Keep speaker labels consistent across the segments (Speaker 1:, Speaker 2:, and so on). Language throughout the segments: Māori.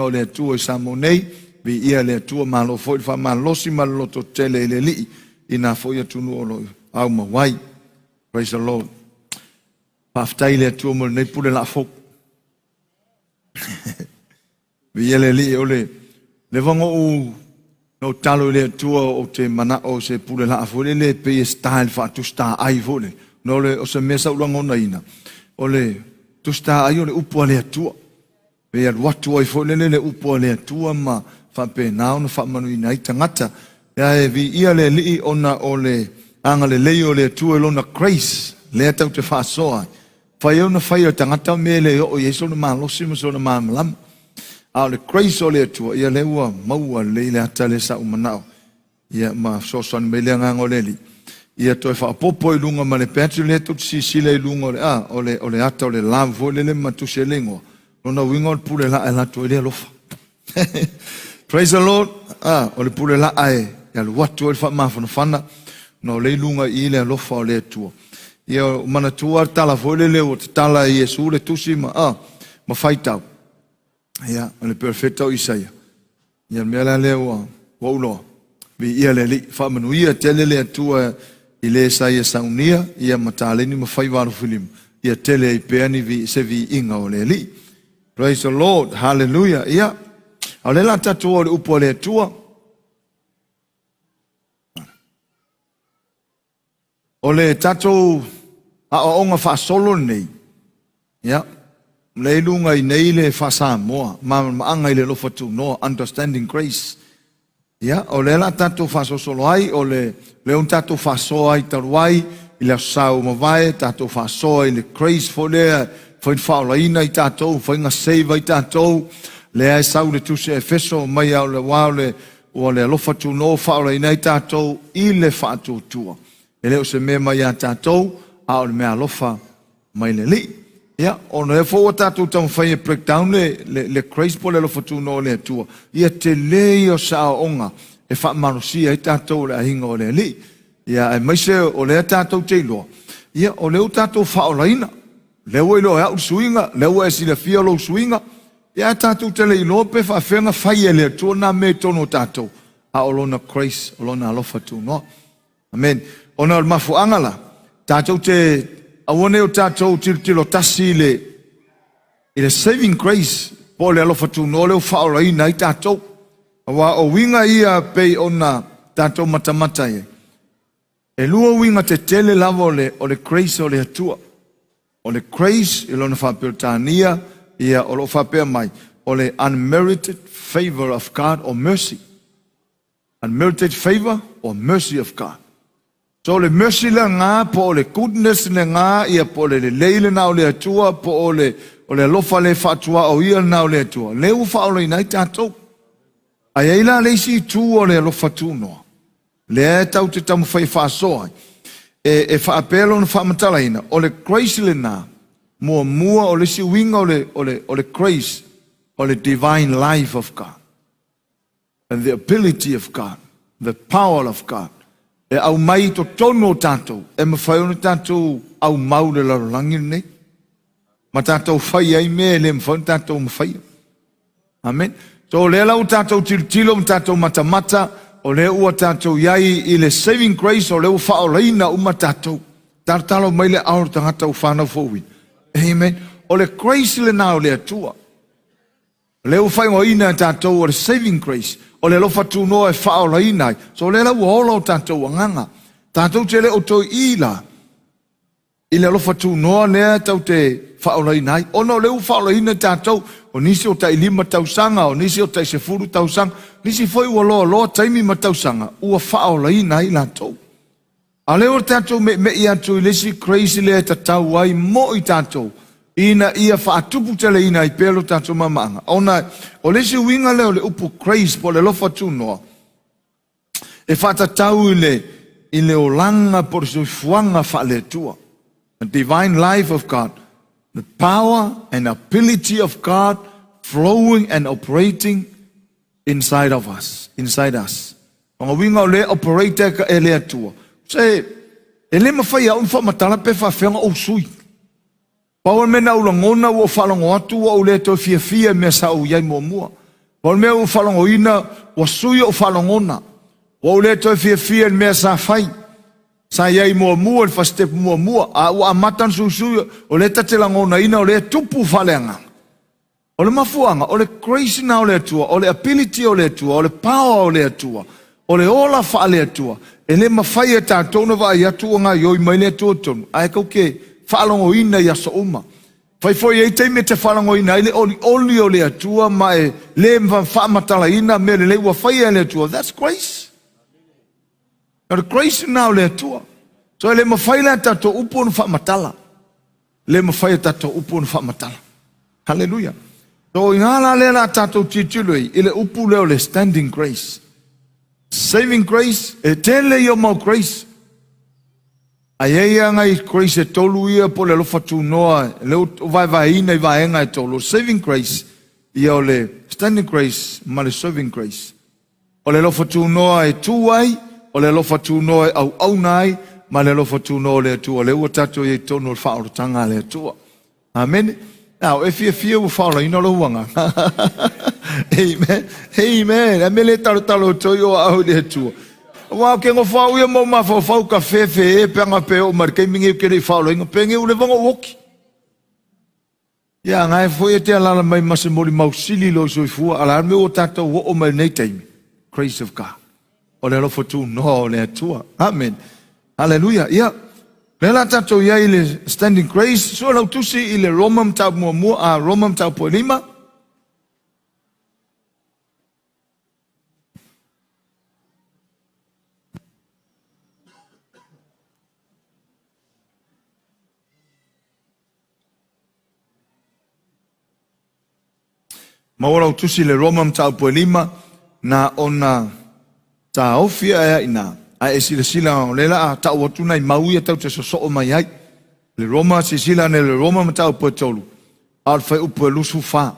Speaker 1: o le tua i Samonei, vi ia le tua malo foi fa malosi maloto tele le li ina foi atunu o au mawai. Praise the Lord. Paftai le tua mo nei pule la fok. Vi ia le li o le vango u no talo le tua o te mana o se pule la fole le pe style fa tu sta ai fole. No le o se mesa ulango na ina. O le tu sta ai o le upo le tua. Pe al watu ai fole le upo le tua ma fa pe nao no fa manu ina i tangata. Ya e vi ia le li ona o le anga le leo le tua lona grace. Le tau te fa soa. Fa eu na fa eu tangata me le o yeso no malosi mo so na malam. Au le grace o le tua ia le ua maua le le ata le sa umanao. Ia ma so son me le nganga le li. Ia toi fa popo i lunga ma le petu le tu si le lunga o le ata o le lavo le matu se lengo. Lona wingo pule la la tu le lofa. Praise the Lord. O le pule la ai ya le watu o fa ma fana no le lunga i le lofa o le tua. Ia mana tua tala vole le o tala Yesu le tusi ma faitau. Ia o le perfecto Isaia. Ia mela le o ulo. Vi ia le li fa manu ia tele le tua i le Isaia saunia ia mataleni ma fai waru filim. Ia tele i peani vi se vi inga o le li. Praise the Lord. Hallelujah. Ia. O le la tatu o le upo le tua. O le tatu o onga fa solo nei. Ia. Le lunga i nei le fa Samoa. Ma anga i le lofa tu no understanding grace. Ia. O le la tatu fa solo ai o le un tatu fa so ai taruai i le sau mawai tatu fa so i le grace fo le foi faulaina i tatu foi nga save i tatu. Le ai sau le tuse e feso mai au le wau le o le lofa tu no faulaina i tatu i le fa tu tua. E leo se mea mai a tātou, a o le mea alofa mai le li. Ia, ono e fo o tātou tau whai e breakdown le grace po le alofa tu no le atua. Ia te lei o sa onga e wha manusia i tātou le ahinga o le li. Ia, e maise o le tātou te iloa. Ia, o leo tātou wha o laina. Leo e lo e au suinga, leo e si le fia lo suinga. Ia, tātou te le iloa pe wha whenga whai e le atua na me tono tātou. A o lona grace, o lona alofa tu no. Amen. Ona o mafu angala, tātou te awane o tātou tilo tasi i le saving grace, po le alofa tu no leo whaora ina i tātou. Awa o winga ia pei ona tātou matamata e. E lua winga te tele lava o le grace o le atua. O le grace, ilo na whapea tānia, ia o lo whapea mai. O le unmerited favor of God or mercy. Unmerited favor or mercy of God. So le mercy le ngā, po le goodness le ngā, ia po le leile na o le atua, po o le lofa le whatua o ia na o le atua. Leu whaolo i nei tātou. Ai eila le isi tū o le lofa tū noa. Le e tau te tamu whai whasoa. E whaapelo na whaamatala ina. O le grace le nā, mua o le si winga o le grace, o le divine life of God. And the ability of God. The power of God. E au mai to tono tātou, e mawhaiona tātou au mau le larolangi nei. Ma tātou whai ai mea le mawhaiona tātou mawhaia. Amen. So le lau tātou tilo tātou matamata, o le ua tātou iai i le saving grace, o le ua whaoleina uma tātou. Tātalo mai le aur tangata u whanau fōwi. Amen. O le grace le nao le atua. Le ua whaingo ina tātou o le saving grace. O le lofa tu no e whaola inai. So le lau hola o tātou anganga. Tātou te le o toi ila. I le lofa tu noa lea tau te whaola inai. Ono leu whaola ina tātou. O nisi o tai 5 tausanga. O nisi o tai 10 tausanga. Nisi foi ua loa taimi ma tausanga. Ua whaola inai la tau. A leo tātou me i atu i lesi crazy lea tātou ai mo i tātou. Ina ia whaatupu tele ina i pelo tātou mamanga. Ona, o lesi winga leo le upu craze po le lofa tu noa. E whatatau i le olanga por sui fuanga whale tua. The divine life of God. The power and ability of God flowing and operating inside of us. Inside us. Onga winga o le operator ka e lea tua. Se, e le mawhai au mwha matala pe whawhenga o sui. Paua mena ula ngona ua whalongo atu ua ule to fia mea sa u iai mua mua. O mea u whalongoina, wa sui o whalongona. O le toi fia mea sa whai. Sa iai mua, le whastep mua. A ua amatan susui, o le tatelangona ina, o le tupu whaleanga. O le mafuanga, o le grace na o le atua, o le ability o le atua, o le power o le atua, o le ola wha le atua. E le mawhai e tātou na wa i atua ngā ioi mai le atua tonu. Ai kau ke whaalongoina i aso uma. Fai foi ei teime te whalangoina, ile oli o le atua, ma e le whaamatala ina, me le ua whai e le atua. That's grace. Now the grace na o le atua. So le mawhai le tato upo na whaamatala. Le mawhai tato upo na whaamatala. Hallelujah. So ingala le la tato titului, ile upu leo le standing grace. Saving grace, e tele yo mau grace. Aiea ngai grace e tolu ia po le lofa tu noa, leo vai ina i vaenga e tolu. Saving grace, ia o le standing grace, ma le serving grace. O le lofa tu noa e tuai, o le lofa tu noa e au nai, ma le lofa tu noa le atua. Le ua tato i tonu le whaoro tanga le atua. Amen. Now, if you will follow, you know the one. Amen. Amen. A mele talo toyo au le atua. Wa ke ngo fa u mo ma fa ka fe e penga pe o mar ke mingi ke le follow ngo penge u le vongo woki. Ya ngai fo e te ala mai masemoli mausili lo so fu ala me o tato o mai nei time. Grace of God. O le lo fo tu no le atua. Amen. Hallelujah. Yeah. Lela tato ia ile standing grace. So lau tusi ile Romam tau mua a Romam tau po lima. Maora utusi le Romam tau po lima na ona ta ofia ea ina a e sila o lela a tau watuna i maui a tau te so o mai ai le Roma si sila ne le Romam tau po tolu al fai upo e lusu fa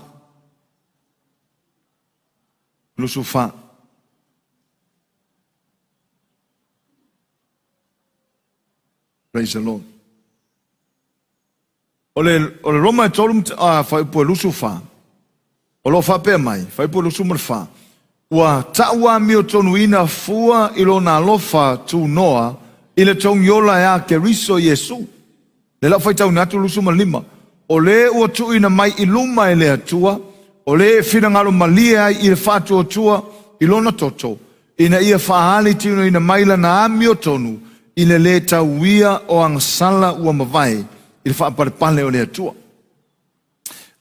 Speaker 1: praise the Lord o le Roma e tolu fai upo e lusu fa o lo fa pe mai, fai po lo sumar fa. Ua taua mio tonu ina fua ilo na lofa tu noa ile tong yola ya ke riso Yesu. Le la fai tau natu lo sumar lima. O le ua tu ina mai iluma ele atua. O le fina ngalo malia i le fatu o tua ilona toto. Ina ia faali tino ina maila na amio tonu. Ile le tau wia o ang sala ua mawai. Ile faa parepale o le atua.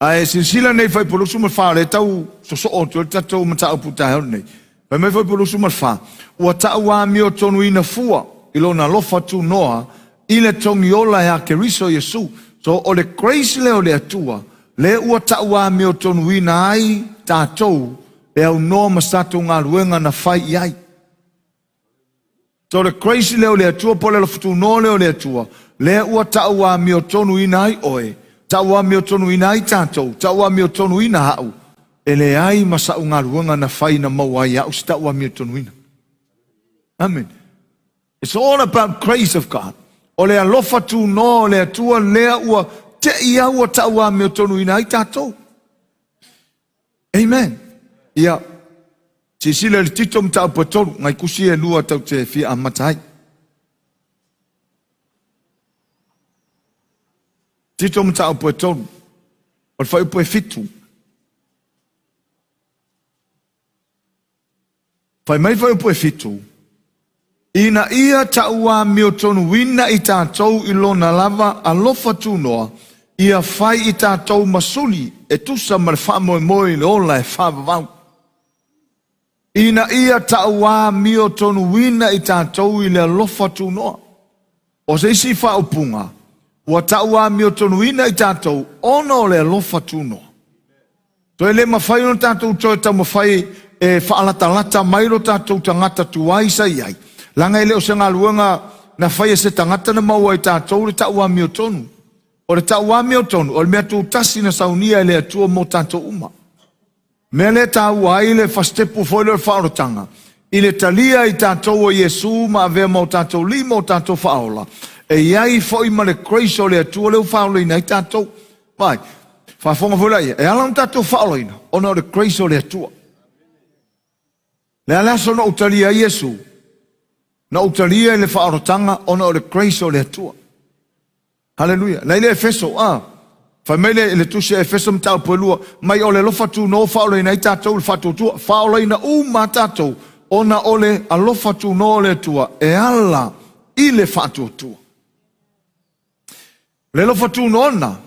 Speaker 1: Ai sila nei fai polo suma fa le tau so o tu tau mata puta nei. Fai mai fai polo suma fa. Ua tau wa mio tonu ina fua ilona lofa tu noa ile tong yola ya ke riso Yesu. So o le grace le o le atua le ua tau wa mio tonu ina ai tatou e au noa masato ngā ruenga na fai ai. So le grace le o le atua po le lofa tu noa le o le atua le ua tau wa mio tonu ina ai oe. Taua mio tonu ina ai tātou, taua mio tonu ina hau. Ele ai masa unga ruanga na whai na mawai au si taua mio tonu ina. Amen. It's all about grace of God. O lea lofa tu no, lea tua lea ua te ia ua taua mio tonu ina ai tātou. Amen. Ia, si sila le tito mtau patolu, ngai kusi e lua tau te fia amatai. Tito mta upo e tonu. O fai upo e fitu. Fai mai fai upo e fitu. Ina ia taua mio tonu wina i tātou ilona lava a lofa tūnoa. Ia fai i tātou masuli e tusa mare whamoe moe le ola e whavavau. Ina ia taua mio tonu wina i tātou i le lofa tūnoa. O se isi whaupunga. Ua taua mio tonu ina i tātou, ono le lofa tūno. Toi le mawhai no tātou toi tau mawhai e whaalata mairo tātou tangata tuai sa iai. Langa ele o se ngā luanga na whai e se tangata na maua i tātou le taua mio tonu. O le taua mio tonu, o le mea tū tasi na saunia le atua mo tātou uma. Mea le taua ai le whastepu foi le whaorotanga. I le talia i tātou o Yesu ma avea mo tātou li mo tātou whaola. E iai foi ma le grace o le atua leu whaoloina i tātou. Vai, whafonga fulai, e ala un tātou whaoloina, ona o le grace o le atua. Le alaso na utalia Yesu. Na utalia le whaarotanga ona o le grace o le atua. Hallelujah. Lai le Efeso, Whaimele le tusi Efeso mtau puelua, mai o le lofa tu no whaole na i tātou le whatu tua, whaole na ma tātou, ona ole alofa tu no le tua, e ala i le whatu tua. Le lofa tu no ona,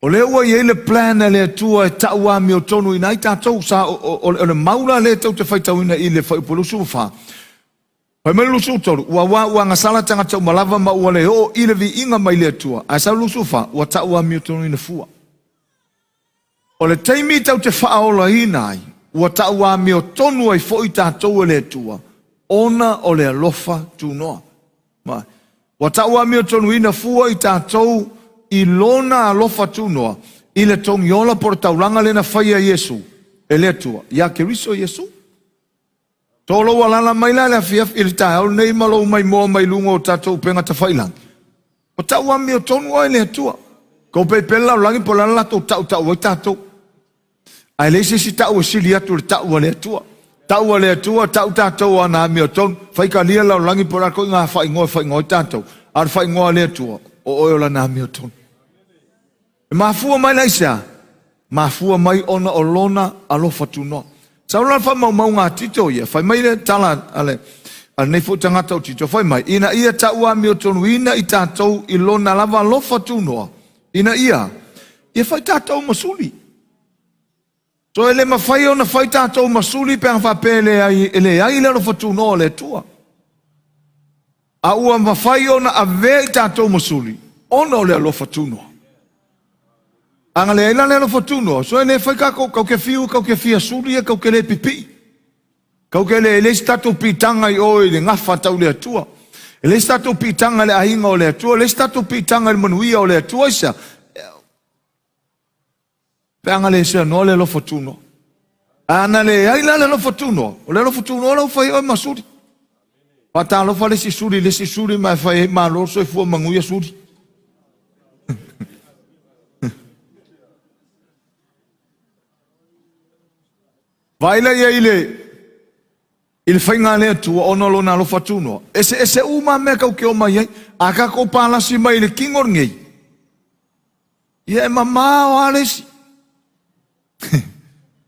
Speaker 1: o le ua i le plan le tua e taua mi o tonu i na i tātou, sa o le maula le tau te whaitauina i le whaipulusu wha. Whaimele lusu toru, ua ngasala tanga tau malawa ma ua le o i le vi inga mai le tua, a sa lusu wha, ua taua mi o tonu i na fua. O le teimi tau te whaola i nai, ua taua mi o tonu ai fo i tātou le tua, ona o le alofa tu noa. Ua taua mi o tonu i na fua i tātou i lona alofa tu noa, i le tongi ola por taulanga le na whaia Yesu, e le tua, ia ke riso Yesu. Tolo walala mai la fiaf il tau nei malo mai mo mai lungo tatou penga ta failang. O tau ami o tonu ai le tua. Ko pe pela langi pola la tau tau tatou. Ai le si tau sili atu tau le tua. Tau le tua tau tatou ana ami o tonu. Fai ka lia la langi pola ko nga fai ngo tatou. Ar fai ngo le tua. O la na ami o tonu. Ma fua mai la isa. Ma fua mai ona o lona alofa tu no. Sa ula fa mau ngā tito ia, fai mai le tala ale nei fu tangata o tito, fai mai, ina ia taua mi o tonu ina i tātou i lona lava lofa tūnoa, ina ia fai tātou masuli. So ele mawhai o na fai tātou masuli pe ang whapele ele ai le lofa tūnoa le tua. A ua mawhai o na ave i tātou masuli, ona o le lofa tūnoa. Anga le ila le lofa tuno, so e ne whai kako, kau ke fiu, kau ke fia suri, kau ke le pipi. Kau ke le statu pitanga i oi le ngafa tau le atua. Le statu pitanga le ahinga o le atua, le statu pitanga le manuia o le atua isa. Pe anga le sea no le lofa tuno. Ana le ila le lofa tuno, o le lofa tuno o le whai oi masuri. Pata lofa le si suri, mai whai ma loso e fua manguia suri. Vaila ia il whainga lea tua ono lona lo fatuno. Ese uma mea kau ke o mai ai, a ka ko palasi mai le kingor ngei. Ia e mama o alesi.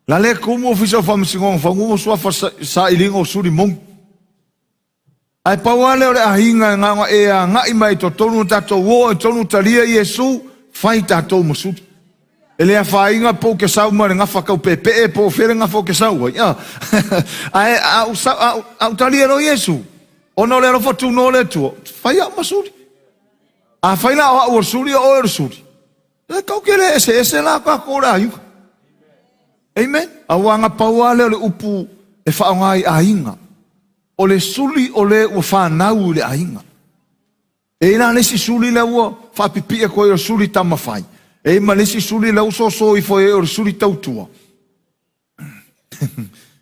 Speaker 1: La le kumu ofisa whamsingon, whangumo sua sa ilingo suri mong. Ai pawale o le ahinga nganga e a ngai mai to tonu tato wo e tonu talia Yesu, whai tato masuri. Ele a whainga po ke sau mare nga whakau pepe e po where nga fo ke sau. Au tali ero Yesu. Ono le rofa tu no le tua. Whai au masuri. A whaina au suri o ero suri. E kau ke le ese la ka kora iuka. Amen. Au anga paua le ole upu e whaongai a inga. O le suli o le ua whanau le a inga. E ina nesi suli le ua whapipi e koe o suli tamawhai. E malesi suri lau so i foi o suri tautua.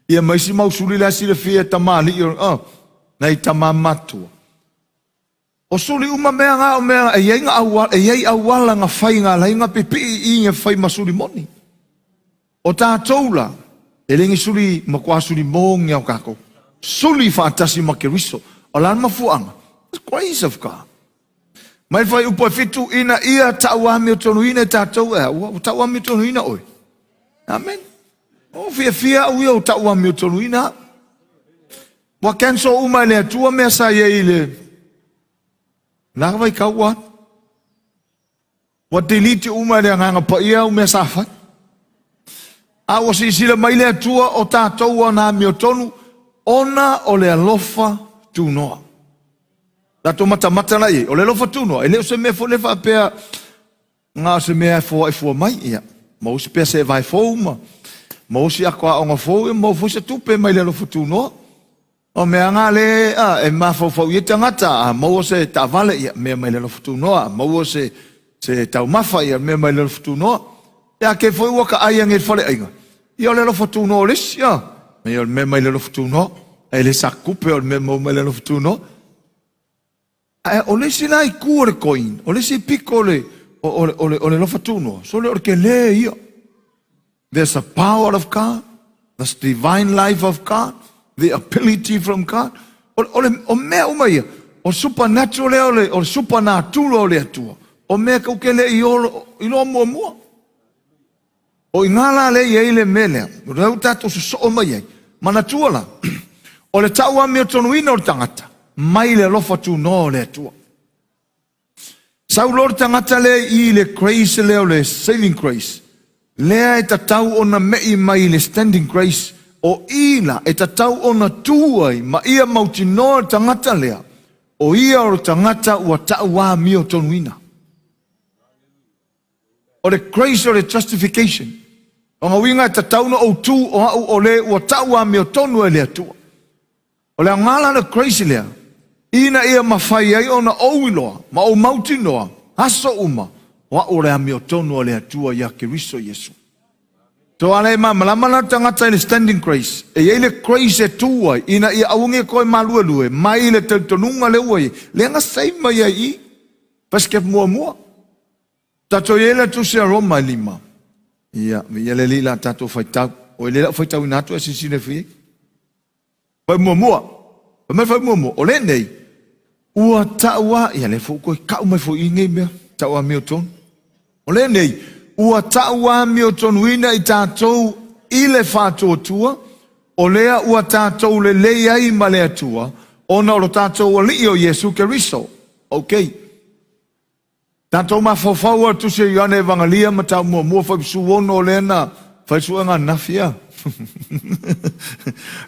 Speaker 1: Ia maisi mau suri la sira fia tamali nei tamamatua. O suri uma mea ngā o mea e iei awala ngā whai ngā lai ngā pipi i ngā whai masuri moni. O tātou la, e lengi suri makua suri mōngi au kako. Suri whaatasi makeriso. O lan mafuanga. It's grace of God. Mai fai upo fitu ina ia taua mi o tonu ina tātou e, taua mi o tonu ina oi. Amen. O fia ui o taua mi o tonu ina. Wa kenso uma le tua mea sa ia ile. Naka vai kaua. Wa delete uma le nganga pa ia o mea sa fai. A o si sila mai le tua o tātou ana mi o tonu, ona o le alofa tu noa. Dato mata lai, o le lofa tuno, e leo se mea fo le whapea, ngā se mea fo ai fua mai, ia. Mau se pea se vai fo uma, mau si akwa o ngā fo, mau fo se tupe mai le lofa tuno. O mea ngā le, e ma fo i tangata, mau se ta vale, ia, mea mai le lofa tuno, mau se tau mafa, ia, mea mai le lofa tuno. Ia ke fo i waka aia ngei whale ainga. Ia le lofa tuno lis, ia, mea mai le lofa tuno, e le sakupe o mea mai le lofa tuno. O le si lai kua le koin, o le si piko o le lofa tuno, so le orke le ia. There's a power of God, there's divine life of God, the ability from God. O mea umai, o supernatural o supernatural le atua. O mea kaukele i lo mua. O ingala le i le mele, rau tato so o mai, mana tuala. O le taua mea tonuina o tangata, mai le lofa tu no le atua. Sau lor tangata le i le grace le o le saving grace. Lea e tatau ona mei mai le standing grace. O ila e tatau ona tuai ma ia mautinoa tangata lea. O ia o tangata ua taua mio tonuina. O le grace o le justification. O ngā winga e tatau na o tu o au o le ua taua mio tonu e lea tua. O le ngala na grace lea. Ina ia mawhai ai o na ouiloa, ma o mautinoa, haso uma, wa o rea mio tonu o lea tua ia Keriso Yesu. To ale ma malamana tangata ile standing grace. E ile grace e tua, ina ia aunge koe malue lue, mai ile tonunga le uai, le nga seima ia i, paske mua mua. Tato ile tu se Roma lima. Ia, ile lila tato faitau, o ile la faitau inatu e sisine fie. Fai mua mua, fai mua mua, o le nei, ua taua, ia le fuko, kau mai fu inge mea, taua mio tonu. O le nei, ua taua mio tonuina i tātou i le whātua tua, o lea ua tātou le leai ma lea tua, ona o lo tātou a li o Yesu Keriso. Ok. Tātou ma whawhaua tu se iane evangalia ma tau mua whaipisu ono o lena, whaisua ngā nafia.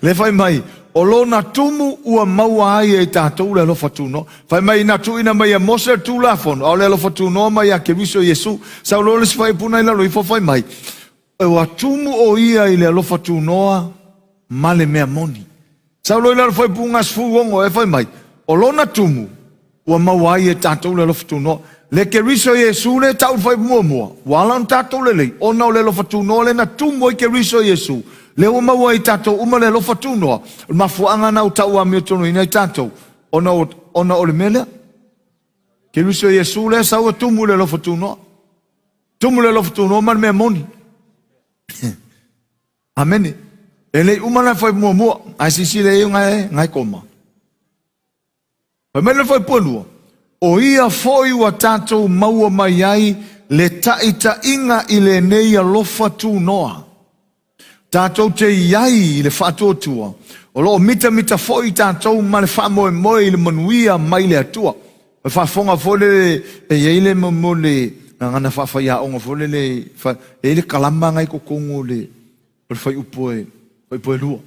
Speaker 1: Le whai mai, o lo na tumu ua maua ai e tātou le lofa tūno. Whai mai na tuina mai a mose tū lafon, au le lofa tūno mai a Keriso Yesu. Sau lo les whai puna ila loi whai mai. E wa tumu o ia i le lofa tūnoa, ma le mea moni. Sau lo ila whai punga sfu ongo e whai mai. O lo na tumu ua maua ai e tātou le lofa tūnoa. Le Keriso Yesu le tau whai mua. Walan tātou le lei, ona o le lofa tūnoa le na tumu i Keriso Yesu. Le o maua i tātou uma le lofa tūnoa. Mafuanga nau tau a mio tonu ina i tātou. Ona o le mele. Keriso Yesu le saua tumu le lofa tūnoa. Tumu le lofa tūnoa man mea moni. Amene. E le uma na whai mua. Ai sisi le iu ngai koma. Whai mele whai puanua. O ia foi wa tātou maua mai ai le taita inga i le neia lofa tūnoa. Tātou te iai le whātua tua. O loo mita foi tātou ma le whamoe le manuia mai le atua. E whafonga fole e eile mo le ngana whawhaia onga fole le eile kalamba ngai ko kongo le whai upoe lua.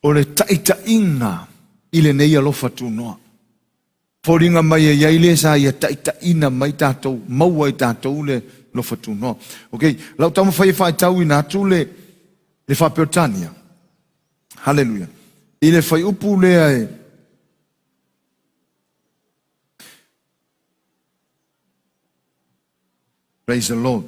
Speaker 1: O le taita inga i le neia lofa tūnoa. Fōringa mai e iaile sa ia taita ina mai tātou, maua i tātou le lofa tūnoa. Ok, lau tamo whai tau ina atu le whapeotania. Hallelujah. I le whai upu lea e. Praise the Lord.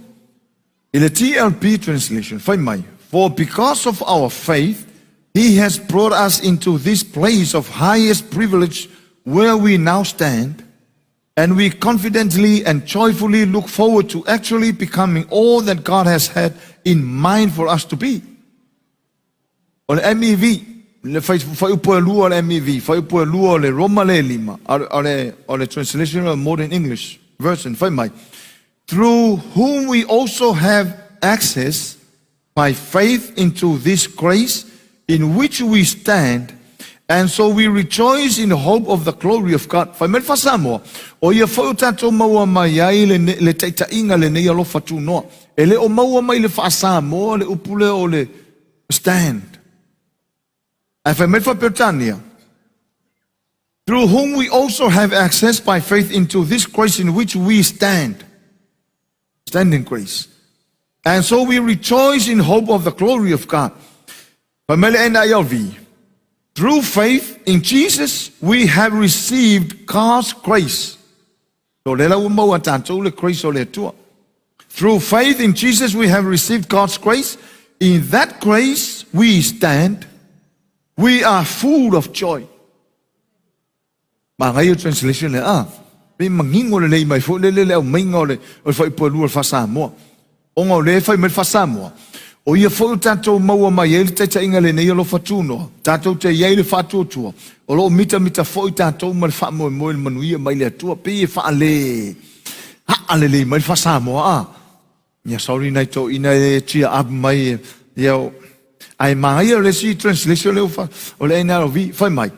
Speaker 1: I le TLP translation, whai mai. For because of our faith, He has brought us into this place of highest privilege where we now stand, and we confidently and joyfully look forward to actually becoming all that God has had in mind for us to be. O le MEV, le fai upoe lua le MEV, fai upoe lua le Roma le lima, o le translation of modern English version, fai mai. Through whom we also have access by faith into this grace in which we stand, and so we rejoice in the hope of the glory of God. Whai mele whasamoa, o ia whai o tātou maua mai ai le teita inga le nei alofa tūnoa. E le o maua mai le whasamoa, le upule o le stand. E whai mele whapeotania. Through whom we also have access by faith into this grace in which we stand. Stand in grace. And so we rejoice in hope of the glory of God. Whai mele NILV. Through faith in Jesus, we have received God's grace. Through faith in Jesus, we have received God's grace. In that grace, we stand. We are full of joy. Ngayon translation le may mangingo le mai fo le o maingo le o fai po lu fa Samoa. O ngo le fai me fa Samoa. O ia fo tatou maua mai ele te inga le nei lo fatuno. Tatou te ye le fatu tua. O lo mita fo tatou mal fa mo le manuia mai le tua pe fa le. Ha ale le mai fa sa mo a. Ia sorry nai to ina e tia ab mai ia ai mai le si translation le fa o le na vi fa mai.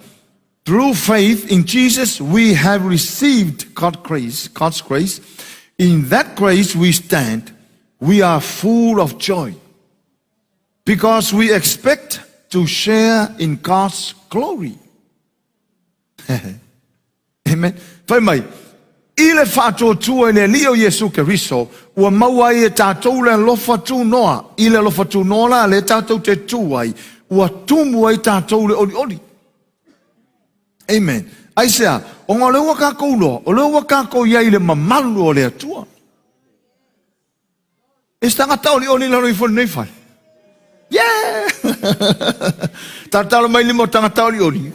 Speaker 1: Through faith in Jesus we have received God's grace. In that grace we stand. We are full of joy. Because we expect to share in God's glory. Amen. Fai mai. Ile fato tua le lio Yesu Keriso. Ua maua e tātou le lofa tu noa. Ile lofa tu noa le tātou te tuai. Ua tumu ai tātou le oli oli. Amen. Aisea, o ngā lewa kākou loa. O lewa kākou iai le mamalu o le atua. E stangata oli oli laro I fo nei fai. Yeah! Tātalo mai limo tangata oli oli.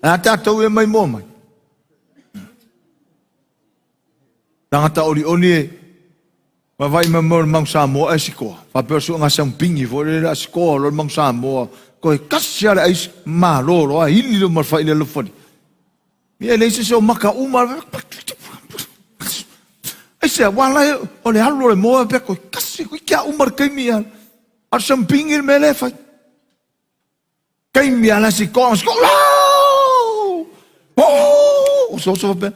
Speaker 1: A tātou e mai mō mai. Tangata oli oli e. Ma vai ma mō mang sa mō e sikoa. Pa persu ngā sang pingi fo le a sikoa lo mang sa mō. Ko e kasi ale ais mā loro a hili lo marwhai le lofoni. Mia leise se o maka umar. Aisea wala e o le halo le mō e pe ko e kasi ko I kia umar kaimi ala. Ar sang pingi me le fai. Kaimi ala sikoa. Sikoa. O so pe.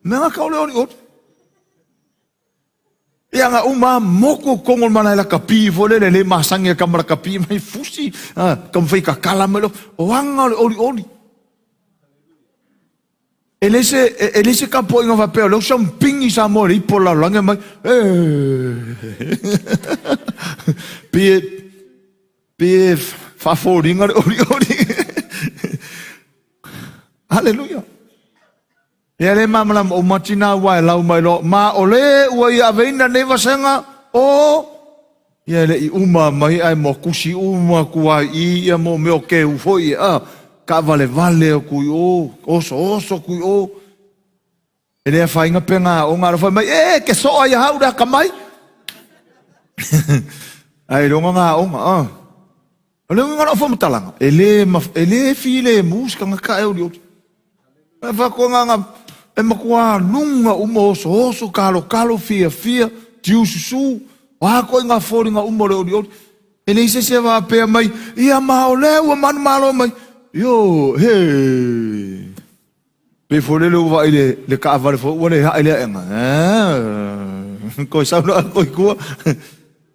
Speaker 1: Menga ka ole oli ot. Ia nga uma moko kongol mana la kapi vole le masangi kamera kapi mai fusi kam fai ka kala melo wanga oli elese ka po inga va pe lo som pingi sa mori por la langa mai pe fa foringa oli Hallelujah. E le mamala o matina wai lau mai lo ma ole ua I aveina neva senga o ia le I uma mai ai mo kusi uma kua I ia mo meo ke u foi ka vale o kui o oso kui o e le fainga penga o ngara foi mai ke so ai hauda ka mai ai ronga nga o ole ngara fo mtalanga ele file muska nga ka e o va ko nga e makua nunga umo oso kalo fia tiu susu wa ko nga fori nga umo le ele se va pe mai ia maole o man malo mai yo he pe fori le va le ka va fo o le ha ele nga ko sa no ko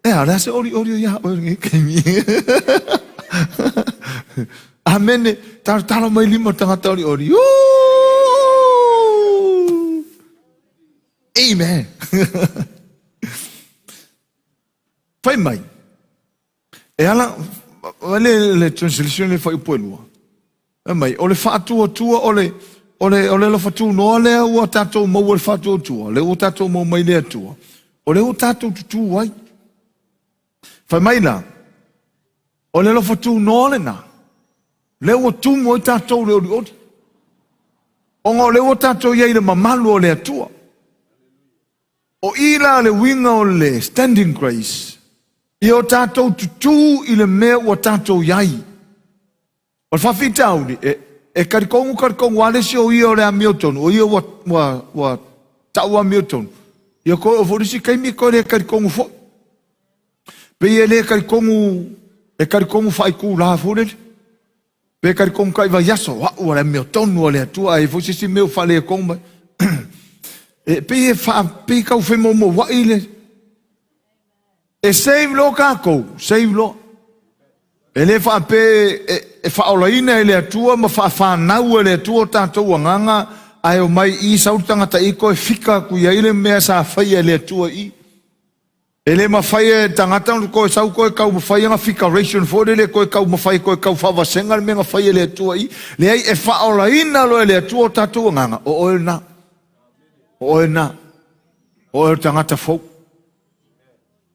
Speaker 1: ala se ori ya ke mi amen talo mai limo tanga ori Amen. Fai mai. E ala, le translation le fai poenua. E mai, o le whaatua tua, o le lo fatu noa lea ua tātou mau le whaatua tua, le ua tātou mau mai lea tua. O le ua tātou tutu wai. Fai mai la, o le lo fatu noa le na. Le ua tumu o tātou le ori. O ngā le ua tātou iei le mamalu o lea tua. O ila le winga o le standing grace. I o tātou tutu I le mea o tātou iai. O whawhitau ni, e karikongu wale si o ia o le a Milton, o ia wa tau a Milton. I o koe o forisi kaimi koe le karikongu fo. Pe i le karikongu whaiku la fure. Pe karikongu kai wa yaso, o le a Milton o le atua, e forisi meo whale e konga. E pe pe kau fe mo wa ile e save lo kako save lo ele fa pe e fa ola ina ele atua ma fa na ele atua tanto nganga ai o mai I sautanga ta iko e fika ku ia ile me sa fa ele atua I ele ma fa tangata ko sa ko ka u fa nga fika ration for ele ko ka ma fa ko ka fa va sengal me nga fa ele atua I le ai e fa ola ina lo ele atua tanto nganga o na o tangata fo.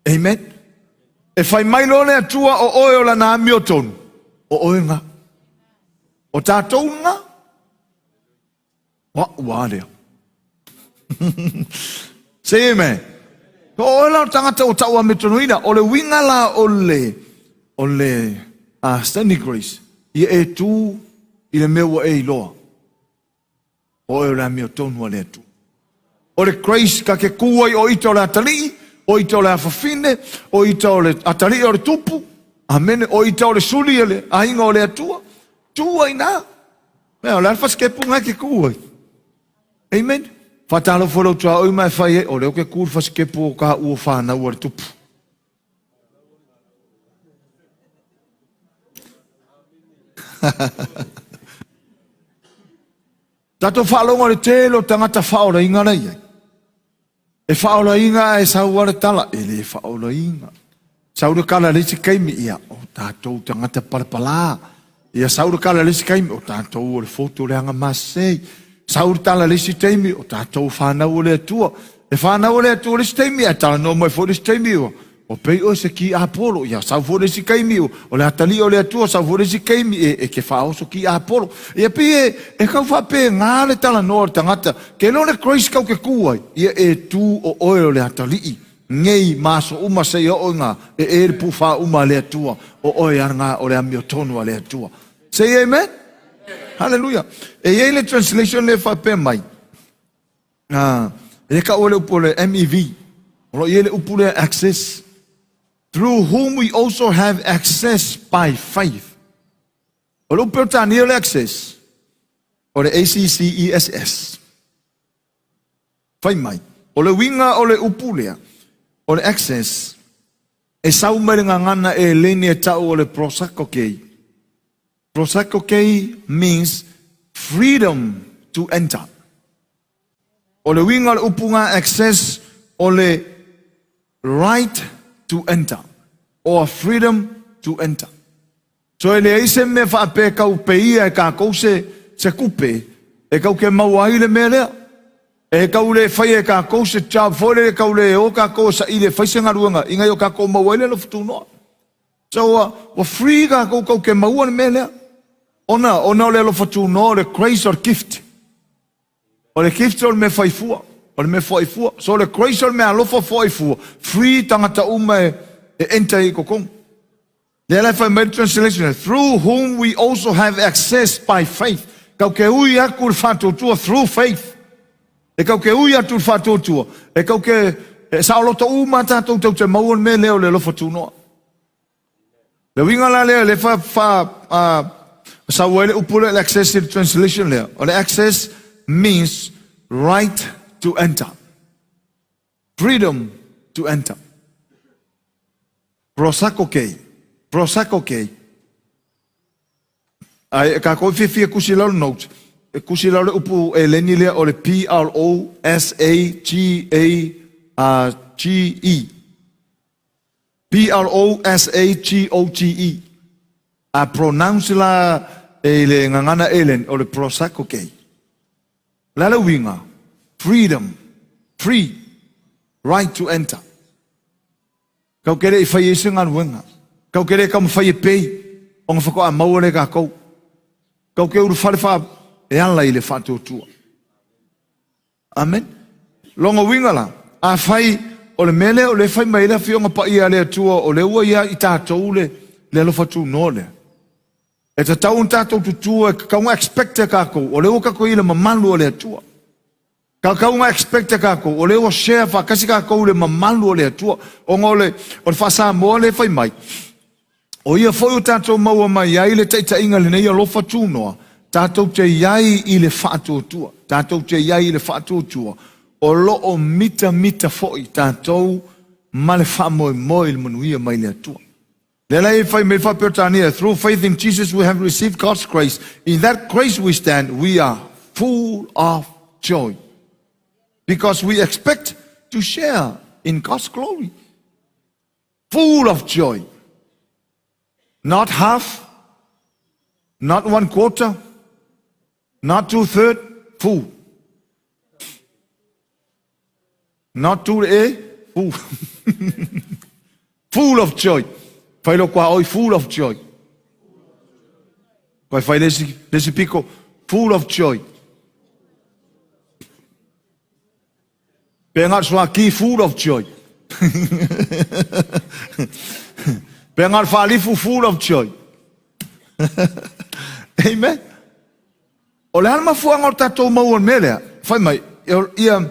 Speaker 1: Amen. E fai mai lone atua o oe o la na Milton. O oe nga. O tātou nga. Wa lea. Say amen. O la tangata o taua metonoina, o le winga la o le standing grace. Ia e tu, i le meua e iloa. O e la mea tonua le tu. O le grace ka ke kuai o ita o le atali, o ita o le afafine, o ita o le atali o le tupu. Amen, o ita o le suli o le ainga o le atua. Tua ina. Mea o le alfa skepu ngai ke kuai. Amen. Fatalo folo tua oi mai fai o leo ke kur faskepu o ka ua whana ua le tupu. Tato whalonga le telo tangata whaola inga nei. E whaola inga e saua le tala. E le whaola inga. Saura kala lesi kaimi ia. O tatou tangata parapala. Ia saura kala lesi kaimi. O tatou o le foto le anga masei. Saur tala lesi teimi o tatou whanau o le atua. E whanau o le atua lesi teimi a tala no mai fo lesi teimi o. O pei o se ki apolo. Ia sau fo lesi kaimi o. O le atali o le atua sau fo lesi kaimi e ke whaoso ki apolo. Ia pi e kau whape ngā le tala no le tangata. Ke lo le Christ kau ke kuai. Ia e tu o oe o le atali. Ngei maso uma se o ngā. E le pufa uma le atua. O oe aranga o le amio tonu le atua. Say amen. Hallelujah. E yei le translation le whape mai. E ka ole upo le MEV. Olo yei le upo le access. Through whom we also have access by faith. Olo upo tani le access. O le ACCESS. Whai mai. O le winga o le upo lea. O le access. E sau mai ngana e leni e tau o le prosako kei. Prosakokei means freedom to enter. O le winga le upunga access o le right to enter. Or freedom to enter. So ele eise me whaape kau peia e ka kou se kupe. E kau ke mauai le melea. E kau le whai e ka kou se tau fore e kau le o ka kou sa i le whaisenga ruanga. Inga i o ka kou mauai le lo futu noa. So wa free ka kou ke maua le melea. Ona le lo fatu no le grace or gift. O le gift o le me faifua. O le me faifua. So le grace o le me alofa faifua. Free tangata uma e enter i kokong. Le la fa med translation. Through whom we also have access by faith. Kau ke ui aku le fatu tua through faith. E kau ke ui atu le fatu tua. E kau ke sa lota uma tatou tau te mauan me leo le lo fatu no. Le winga la leo le fa so when you put the access in translation there, or the access means right to enter, freedom to enter. Prosakokei. Ai ka ko fi kusila note. Kusila le upu eleni le o le PROSAGE. PROSAGOTE. A pronounce la ele ngangana elen o le prosakokei. La winga. Freedom. Free. Right to enter. Kau kere I whai ese ngā ruenga. Kau kere kam whai e pei. O ngā whako a maua ka kou. Kau ke uru whare wha e ala I le whātua tua. Amen. Longa winga la. A whai o le mele o le whai mai la whionga pa ia le atua o le ua ia I tātou le alofa tu no le. E ta tau tātou tutua ka unga expecte kako o le ua kako I le mamalu o le atua. Ka unga expecte kako o le ua share whakasi kako le mamalu o le atua. O ngole o le whasa moa le whai mai. O ia whoi o tātou maua mai ai le teita inga le nei alofa tu noa. Tātou te iai I le whātua tua. Tātou te iai I le whātua tua. O lo o mita foi tātou ma le whamoe le manuia mai le atua. Through faith in Jesus we have received God's grace. In that grace we stand, we are full of joy. Because we expect to share in God's glory. Full of joy. Not half, not 1/4, not 2/3, full. Not 2A, full. Full of joy. Failo kwa oi full of joy. Kwa fai lesi pico full of joy. Pengat swa ki full of joy. Pengal falifu full of joy. Amen. O le alma fuanga o tatou maua melea. Fai mai, ia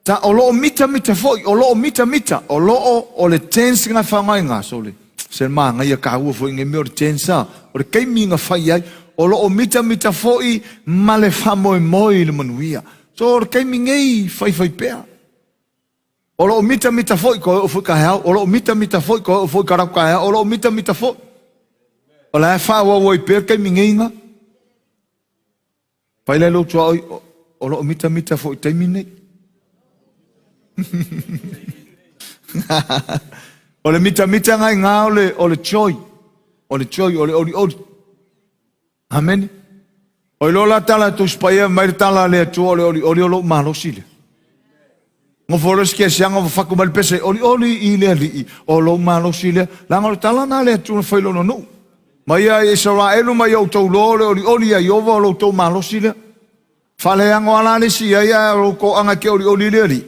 Speaker 1: ta o loo mita foi, o loo mita, o loo o le tense nga whangai ngā sole. Se maa ngai a kāua foi ngai meo le tensa, o le keimi nga whai ai, o loo mita foi, ma le whamoe le manuia. So o le keimi ngai whai pēa. O loo mita foi, ko o fui ka heo, o loo mita foi, ko o fui ka rau ka heo, o loo mita foi. O le whaua woi pēa keimi ngai nga. Pai le lo tua oi, o loo mita foi, teimi nei. O le mita ngai ngā o le joy. O le joy, o le. Amen. O le lola tala tu spaya mai tala le tu o le malosi le. Ngo folos ke sianga faku mal pese o le i le o lo malosi le. La ngo tala na le tu foi lo no. Mai ai Israel mai o to lo o ia yo lo to malosi le. Fale ango ala le si ia ro ko anga ke o le.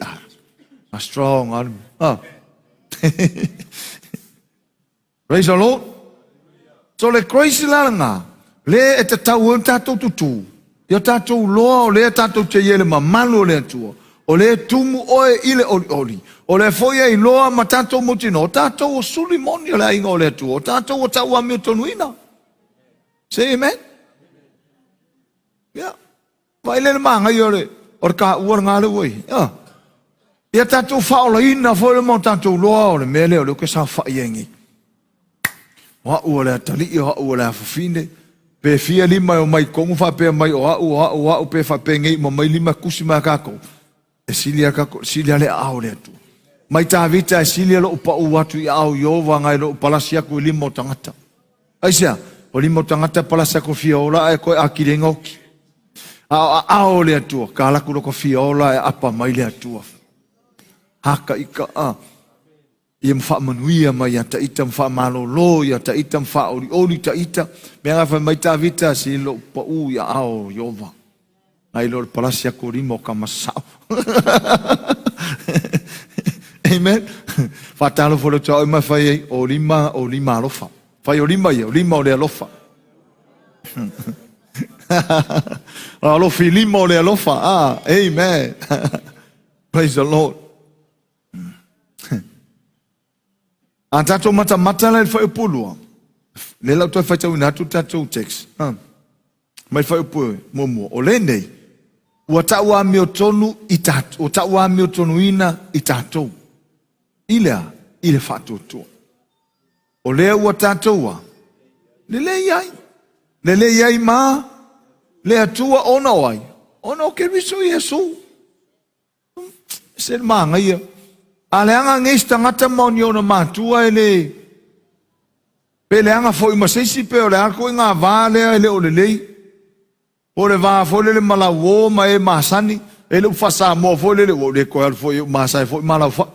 Speaker 1: A strong arm. Praise the Lord. So le crazy langa. Le e te tau e tātou tutu. Ia tātou loa o le tātou te iele ma manu le atua. O le tumu oe ile oli. O le foia i loa ma tātou motino. O tātou o suli moni o le inga o le atua. O tātou o tau a mio tonuina. Say amen? Yeah. Vai le manga i ore. Or ka uar ngā le wai. Yeah. Ia tātou whaola ina fōle mo tātou loa o le mele o le ke sa whai engi. Wa ua le atali i wa ua le afafine. Pe fia lima o mai kongu wha pe mai o au pe wha pe ngei mo mai lima kusi mai kako. E silia kako, silia le au le atu. Mai tā vita e silia lo upa uatu i au iova ngai lo upalasi aku i lima o tangata. Aisia, o lima o tangata palasi ako fiola e koe akire ngoki. Ao le atua, ka laku loko fiola e apa mai le atua. Haka ika ia mwha manuia mai a taita mwha malolo, ia taita mwha oli taita. Mea ngā whai mai tā vita si lo pa u ia ao iova. Ai lo palasi a korimo ka masao. Amen. Whatalo folo tau mai whai o lima alofa. Whai o lima o le alofa. Alofi lima o le alofa. Amen. Praise the Lord. A tātou mata le whai upulua. Le lau toi whai tau ina atu tātou text. Mai whai upua momo. O le nei, ua tau a meo tonu i tātou. O tau a meo tonu ina i tātou. Ile whātou. O lea ua tātou a. Le le iai mā. Le atua ona oai. Ona o ke riso i Yesu. Se mā ngai a. Ale anga ngei tangata mauni ona mātua e le. Pe le anga fo i maseisi pe o le ako i ngā vālea e le o le lei. O le vā fo le malau o ma e māsani. E le ufasa mo fo le o le koe al fo i māsai fo i malau fa.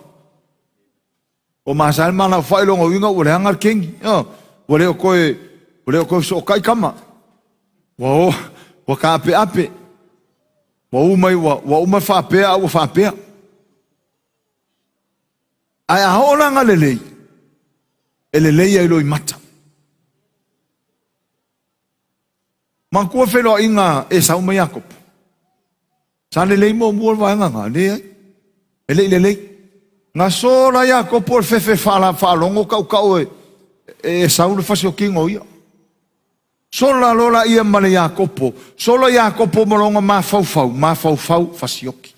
Speaker 1: O māsai malau fa i longa winga o le anga kengi. O le o koe so kai kama. Wa ka ape. Wa umai fa apea au fa apea. Ai a hoanga lelei. E lelei ai loi mata. Mankua whelo inga e sauma Jakob. Sa lelei mo mua vaenga ngā lei. E lelei. Ngā sora Jakob o fefe whalongo kau e sauna whasi o kingo ia. Sola lola ia male Jakob. Sola Jakob malonga ma faufau fasioki.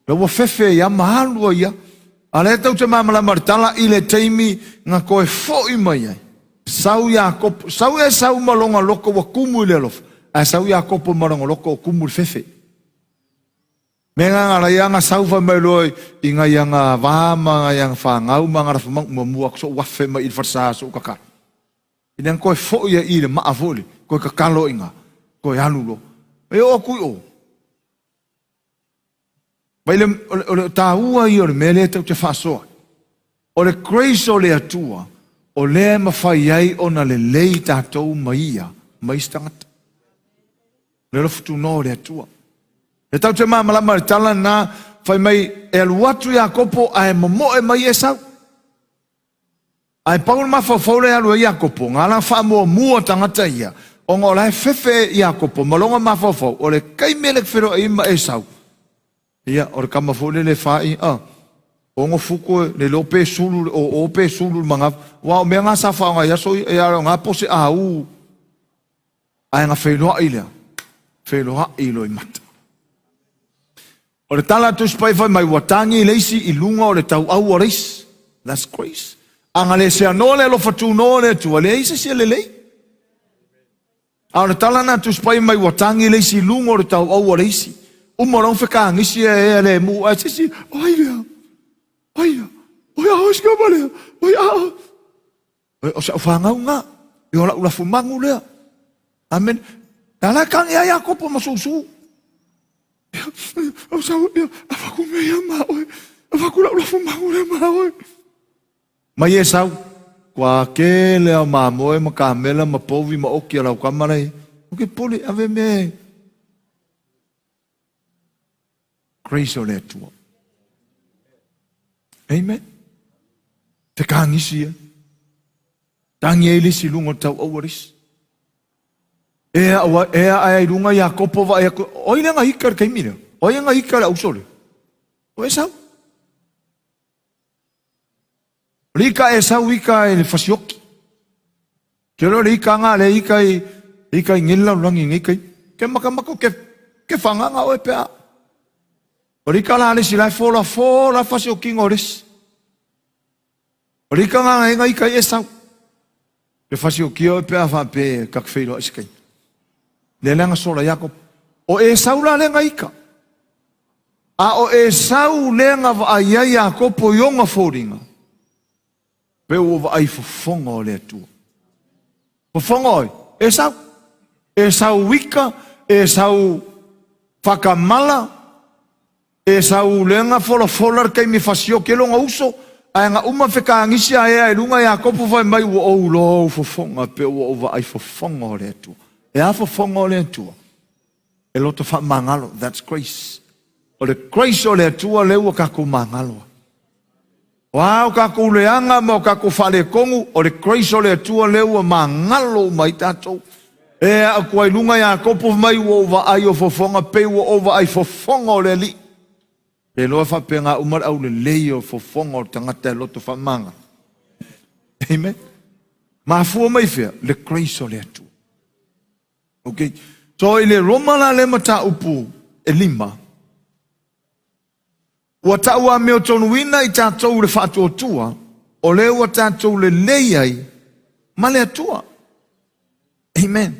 Speaker 1: Lewa fefe ia mahalua ia. Ale tau te mamala maritala i le teimi ngā koe fōi mai ai. Sau Jakob, sau malonga loko wa kumu i le alofa. A sau Jakob malonga loko o kumu i fefe. Me ngā ianga sau wha mai loi i ngā ianga wāma, ngā ianga whāngau, ma ngā rafa mau mua so wafe mai i le wharsā so kakar. I nang koe fōi i le maa fōli, koe kakalo inga, koe anulo. E o kui o. Vai le tāua i o le mele tau te whasoa. O le grace o le atua, o le mawhai ai o na le lei tātou maia, maistangata. Le lofutu no le atua. E tau te māmalama le tala nā fai mai e aluatu ia kopo ai momo e mai e sau. Ai paul ma fafole alu ia kopo, ngala fa mua tangata ia. O ngolai fefe ia kopo, malonga ma fafo, o le kai melek fero e ima e sau. Ia, o le kamafole le fai, o ngo fuko le lope sulu, o ope sulu manga, wa o mea ngā sa whaonga ia so e aro ngā pose a u. Ai ngā wheloa i lea, wheloa i loi mata. O le tala tu spai fai mai watangi i leisi i lunga o le tau au o reis. That's grace. Anga le se anole lo fatu no le tu le isa se le lei. A le tala na tu spai mai watangi i leisi i lunga o le tau au o reisi. Umorong feka ngisi e le mu a sisi. Oia. Oia. Oia oska bale. Oia. O sa fanga nga. I ola ula fumangu lea. Amen. Tala kang ia kopo masusu. O sa afaku me ama oi. Afaku la ula fumangu le ma oi. Mai e sau. Kwa ke lea ma moe ma kamela ma povi ma oki ala ukamarei. Oke poli ave me. Grace o le atua. Amen. Te kāngisi ia. Tangi e lisi lunga tau awaris. Ea ai runga ia kopo wa ea ko. Oi le nga hika kai mira. Oi nga hika la usole. O e sau. Rika e sau hika e le fasioki. Kero le hika nga le hika i ngila ulangi ngikai. Ke makamako ke whanganga o e pea. O rika la le silai fola fasioki ngores. O rika nga e nga hika e sau. Le fasioki o e pea whampe kakwheiro iskai. Le lenga sola Jacob. O e sau la lenga ika. A o e sau lenga wa ai Jacob o yonga fōringa. Pe o wa ai fofonga o le atua. Fofonga oi. E sau. E sau wika. E sau whakamala. E sau lenga fola kei mi fasio ke longa uso. Ai nga uma wheka angisia e runga Jacob vai mai o o lo fofonga. Pe o wa ai fofonga o le atua. E afo fonga o le atua. E loto wha mangalo. That's grace. O le grace o le atua leu o kako mangalo. Wow, kako leanga mo kako whale kongu. O le grace o le atua leu o mangalo mai tatou. E a kuai lunga ia kopo mai o wa ai o fofonga. Pe o wa ai fofonga o le li. E loa wha penga umar au le lei o fofonga o tangata e loto wha manga. Amen. Ma fua mai fea. Le grace o le atua. Okay. So ile romana le mata upu e lima. Ua taua meo tonu wina i tātou le whātua tua, o le ua tātou le leiai, ma le atua. Amen.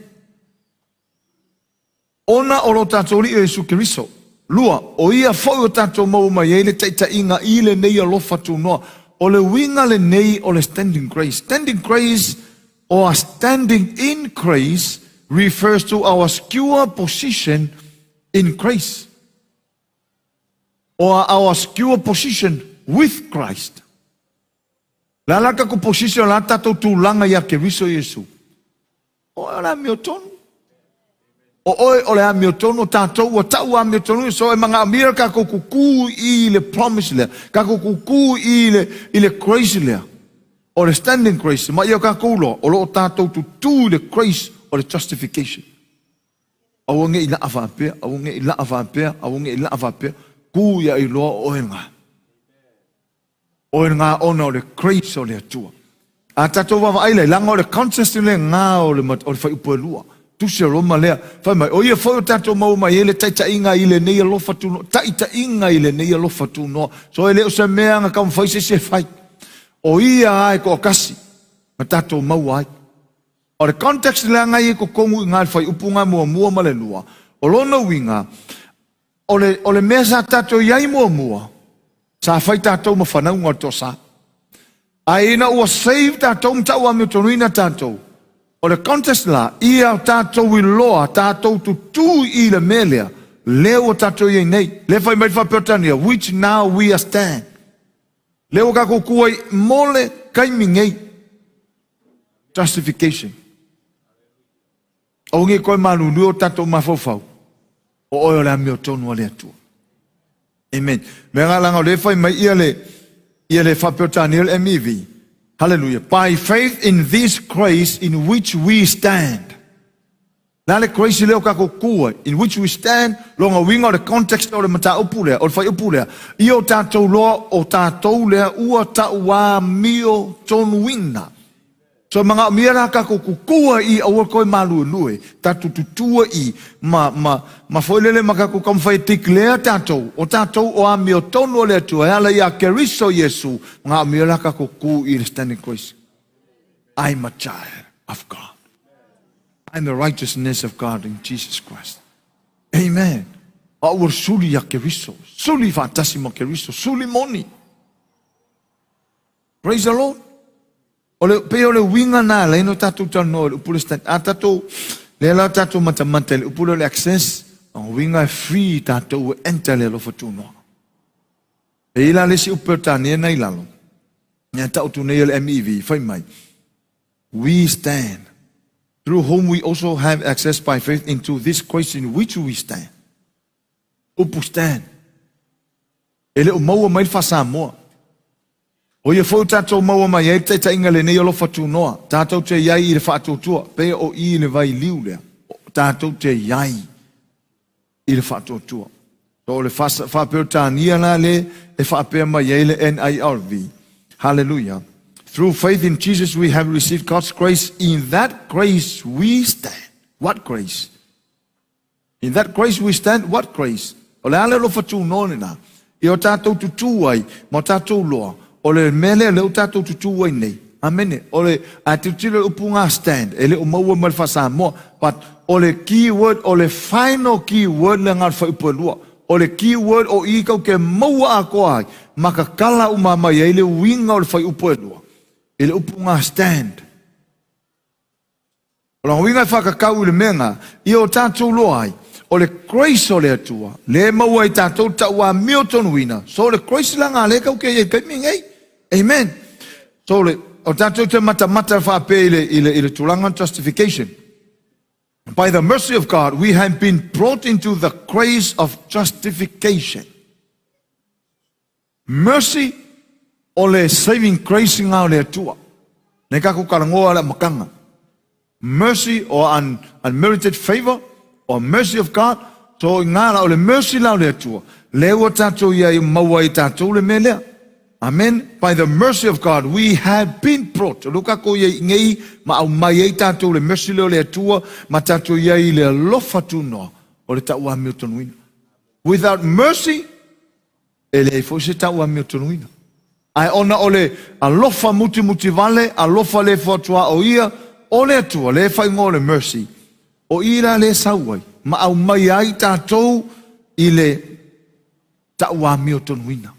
Speaker 1: Ona o lo tātou li o Jesu Keriso. Lua, o ia fōi o tātou mau mai e le teita inga i le nei a lofa tu noa. O le winga le nei o le standing grace. Standing grace or standing in grace refers to our secure position in grace. Or our secure position with Christ. La laka ko position la tatou tūlanga ia ke riso Yesu. O la meo tonu. O le a meo tonu tatou o tau a meo tonu. So e mga amira ka ko kuku i le promise lea. Ka ko kuku i le grace lea. O le standing grace. Ma ia ka koulo. O lo tatou tu le grace o le justification. Awange ila avapea, awange ila avapea, awange ila avapea. Ku ia i loa oenga. Oenga ona o le grace o le atua. A tatou wawa aile, langa o le contest le ngā o le whai upo e lua. Tusia roma lea. Whai mai, o ia whai o tatou mau mai ele taita inga i le nei alofa tu noa. Taita inga i le nei alofa tu noa. So ele o se mea nga kam whai se whai. O ia ai ko kasi. Ma tatou mau ai. O le context le ngai ko kongu ngā whai upunga mua ma le lua. O lona winga, o le mea sa tatou iai mua. Sa whai tatou ma whanau ngā to sa. A ina ua save tatou mtau a meo tonuina tatou. O le context la, ia tatou i loa, tatou tu i le melea. Leo tatou iai nei. Le whai mai whapeotania, which now we are stand. Leo ka kukuai mole kaimingei. Justification. O nge koe manu nui o tatou mawhawhau. O oio le amio tonu ale atua. Amen. Menga langa le fai mai ia le whapetani le MEV. Hallelujah. By faith in this grace in which we stand. Lale grace leo kako kua, in which we stand, longa winga the context o le mata upulea, o le whai upulea. Io tātou loa o tātou lea ua taua mio tonu wina. So mga mira kako kukua i awa koe malu lue, tātou tutua i, ma foilele makako kamwhai tiklea tātou, o tātou o a mio tonu o lea tua, hala ia keriso Yesu, mga mira kako ku i the standing grace. I'm a child of God. I'm the righteousness of God in Jesus Christ. Amen. Awar suli ya keriso. Suli fantasi mo keriso. Suli moni. Praise the Lord. Ole pe ole winga na le no tatu tano upule stand. Atato le la tatu matamata le upule le access. On winga free tatu enter le lo fatuno. E ila le si upertani na ilalo. Nya tau tu ne le MEV fai mai. We stand. Through whom we also have access by faith into this grace in which we stand. Upu stand. Ele o maua mai whasa moa. O ia fau tātou maua mai e te inga le nei alo whatu noa. Tātou te iai i le whatu tua. Pea o i le vai liu lea. Tātou te iai i le whatu tua. So le whapeo tānia la le e whapea mai e le NIRV. Hallelujah. Through faith in Jesus, we have received God's grace. In that grace, we stand. What grace? In that grace, we stand. What grace? O le ale lo fatu nōne nā. I o tātou tutu ai, mo tātou loa. O le mele le o tātou tutu ai nei. Amene. O le atutile upunga stand. Ele o maua malfasa mo. But o le key word, o le final key word le ngar fa upalua. O le key word o i kau ke maua a koa ai. Maka kala umama ia ele winga o le fa upalua. Ele upunga stand. O la winga whakakau i le menga, i o tātou loai, o le grace o le atua, le maua i tātou taua mio tonu wina. So le grace langa le kau ke e kaiming ei. Amen. So le, o tātou te mata whape i le tulanga justification. By the mercy of God, we have been brought into the grace of justification. Mercy o le saving grace ngā o le atua. Ne kako karangoa le makanga. Mercy or unmerited favor or mercy of God. So ngā la o le mercy la o le atua. Lewa tātou ia i maua i tātou le melea. Amen. By the mercy of God, we have been brought. Luka ko ia ngei ma au mai i tātou le mercy le o le atua. Ma tātou ia i le lofa tunoa o le taua Milton Wina. Without mercy, ele fo se taua Milton Wina. Ai ona ole alofa muti vale, alofa le fotua o ia, ole atua, le whaingo le mercy. O ira le sauai, ma au mai ai tātou i le taua Milton Wina.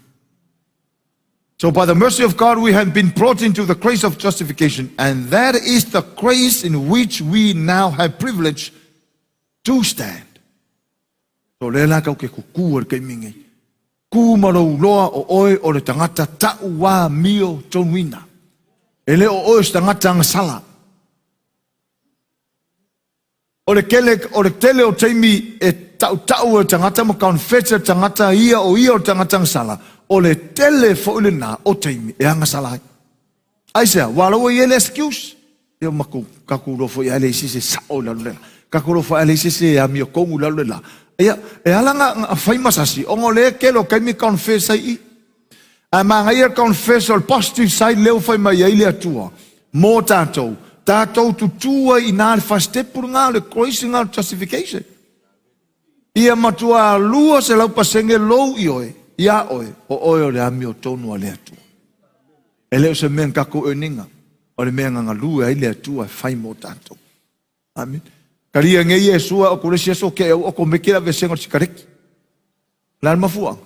Speaker 1: So by the mercy of God we have been brought into the grace of justification, and that is the grace in which we now have privilege to stand. So le la kau ke kukua ke mingi. Ku marau loa o oe o le tangata tau wā mio tonuina. E le o oe tangata ngasala. O le tele o teimi e tau o tangata mo confessa tangata ia o tangata ngasala. O le tele fo ile na o teimi e ngasala. Aisea, walo e le excuse. Yo maku kakuro fo ia le sise sao la lula. Kakuro fo ia le sise a mio kongu la lula. E alanga fai masasi. Ongo le ke lo kai mi confess ai. A manga ia confess o positive side leo fai mai ai le atua. Mo tātou. Tātou tutua i nā le whastepuru ngā le grace ngā justification. Ia matua lua se lau pasenge lou i oe. Ia oe. O oe o le ami o tonu a le atua. E leo se mea kako e ninga. O le mea ngā lua ai le atua fai mo tātou. Amen. Karia nge Yesua o kore Yesu ke o ko mekira vesengo sikareki. Lan mafua.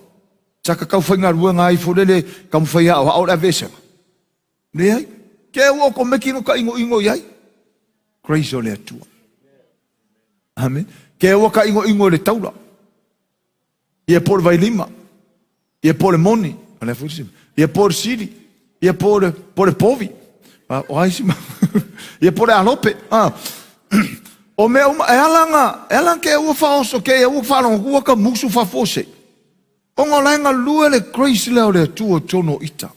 Speaker 1: Saka kau whainga rua ngai furele kam whaia o aura vesengo. Ne ai. Ke o ko mekino ka ingo iai. Grace o le atua. Amen. Ke o ka ingo le taula. Ia por vai lima. Ia por moni. Ale fusim. Ia por siri. Ia por povi. O ai sima. Ia por alope. O mea uma, e alanga ke ua whaoso ke ua whanonga ua ka musu whafose. Onga lainga lua le grace leo le tua tono ita.